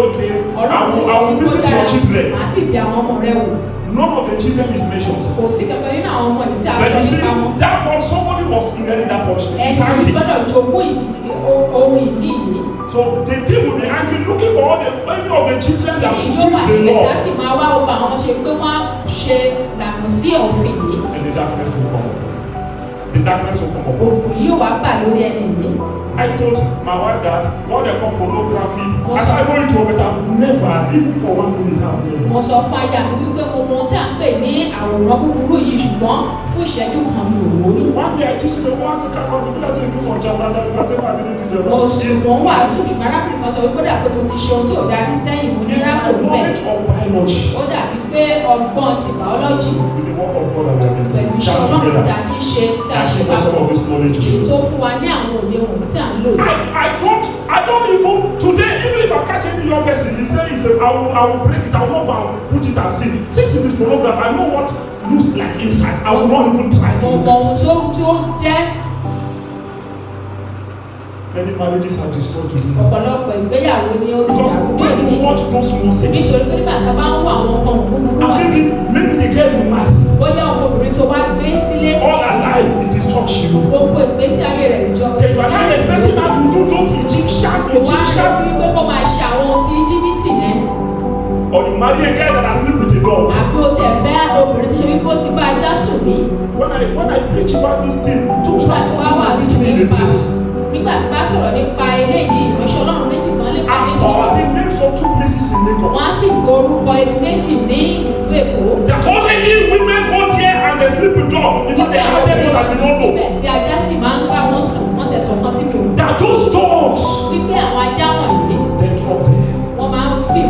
Speaker 2: Ọlọ́run
Speaker 1: I will visit your children.
Speaker 2: Màá sì bí àwọn ọmọ rẹ wò.
Speaker 1: None of the children is mentioned.
Speaker 2: Kò sí kankan nínú àwọn ọmọ yìí tí a
Speaker 1: But
Speaker 2: sọ
Speaker 1: you see,
Speaker 2: nípa wọn.
Speaker 1: that one, somebody was inheriting that portion. It's
Speaker 2: Ẹ̀sìn
Speaker 1: angry.
Speaker 2: gbọ́dọ̀ jogún ohun ìní yìí.
Speaker 1: So the team will be angry looking for all the any of the children that
Speaker 2: Èyí yóò wà
Speaker 1: fulfill the
Speaker 2: nílẹ̀
Speaker 1: law.
Speaker 2: tá sì máa wá ọba àwọn ṣe pé wọ́n á ṣe lànà sí òfin yìí.
Speaker 1: And the darkness will come up. The darkness will come up.
Speaker 2: Òkùn yóò wá bà lórí ẹni mi.
Speaker 1: I told my wife that what they call pornography,
Speaker 2: What's
Speaker 1: as I
Speaker 2: that?
Speaker 1: go into it, I've never, even for 1 minute, I've never.
Speaker 2: Mo sọ fún aya mi wípé mo mọ ohun tí à ń pè ní àwòrán búburú yìí ṣùgbọ́n fún ìṣẹ́jú kan mi ò wórí.
Speaker 1: One day I teach you, one second, I say, do some job, and I say, I didn't do
Speaker 2: Mo
Speaker 1: job.
Speaker 2: sùn mọ́ wàásù ṣùgbọ́n arábìnrin kan sọ wípé ó dà pé mo ti ṣe ohun tí ò darí sẹ́yìn mo ní
Speaker 1: It's
Speaker 2: rákò
Speaker 1: my
Speaker 2: bẹ́ẹ̀.
Speaker 1: knowledge of biology
Speaker 2: Ó dàbí pé ọgbọ́n ti biology
Speaker 1: with the work of God that we have
Speaker 2: pẹ̀lú
Speaker 1: been
Speaker 2: iṣẹ́
Speaker 1: doing
Speaker 2: Ọlọ́run tí a
Speaker 1: together.
Speaker 2: ti ń ṣe tí a
Speaker 1: I
Speaker 2: ṣe
Speaker 1: should have some
Speaker 2: papọ̀.
Speaker 1: of this knowledge.
Speaker 2: Èyí tó fún wa ní àwọn òde ohun tí à ń lò.
Speaker 1: I don't even today, even if I catch any young person, he say, I will break it, I will not go and put it and see. Since it is pornography, I know what looks like inside. I will not even try to
Speaker 2: Mo
Speaker 1: look
Speaker 2: mọ
Speaker 1: at it.
Speaker 2: ohun tí ó jẹ́.
Speaker 1: Many marriages are destroyed today.
Speaker 2: Ọ̀pọ̀lọpọ̀ ìgbéyàwó ni ó ti
Speaker 1: Because
Speaker 2: dàrú ní
Speaker 1: when
Speaker 2: òní.
Speaker 1: you watch those nonsense,
Speaker 2: Nítorí pé nígbà tí a bá ń wọ àwọn nǹkan búburú wà.
Speaker 1: and maybe the girl you marry,
Speaker 2: Bóyá ọmọbìnrin tó wá gbé sílé.
Speaker 1: all her life it is church you know.
Speaker 2: Gbogbo ìgbésí ayé rẹ̀ ìjọ.
Speaker 1: Then you are not expecting her to do those Egyptian.
Speaker 2: Kò wá retí wípé kó máa ṣe àwọn ohun tí Íjíbítì yẹn.
Speaker 1: Or you marry a girl that has slept with a dog.
Speaker 2: Àbí o tẹ̀ fẹ́ obìnrin tó ṣe wípé ó ti bá ajá sùn mí.
Speaker 1: When I preach about this thing, two
Speaker 2: Nígbà tí wá wà
Speaker 1: pastors
Speaker 2: sùn
Speaker 1: meet me in a
Speaker 2: nípa
Speaker 1: place.
Speaker 2: nígbà tí bá sọ̀rọ̀ nípa eléyìí ìránṣẹ́ Ọlọ́run méjì kan lè pa
Speaker 1: And
Speaker 2: nínú
Speaker 1: call
Speaker 2: ọ̀rọ̀.
Speaker 1: the names of two places in
Speaker 2: Wọ́n á
Speaker 1: Lagos.
Speaker 2: sì gbé orúkọ méjì ní ìlú Èkó.
Speaker 1: That already women go there and they sleep with dog. In fact, they
Speaker 2: Wípé
Speaker 1: are
Speaker 2: àwọn
Speaker 1: telling you that you
Speaker 2: obìnrin
Speaker 1: don't know.
Speaker 2: síbẹ̀ tí ajá sì máa ń bá wọn sùn wọ́n tẹ̀sán kan tí mi ò.
Speaker 1: That those dogs,
Speaker 2: Wípé àwọn ajá wọ̀nyí
Speaker 1: they drop there.
Speaker 2: wọ́n máa ń fún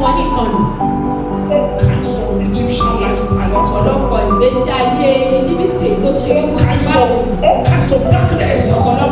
Speaker 2: wọn ní ìkànnì.
Speaker 1: All kinds of Egyptian lifestyle.
Speaker 2: Ọ̀pọ̀lọpọ̀ ìgbésí ayé Íjíbítì tó ti ṣe wípé ó ti bá
Speaker 1: All kinds of darkness.
Speaker 2: ọ̀pọ̀lọpọ̀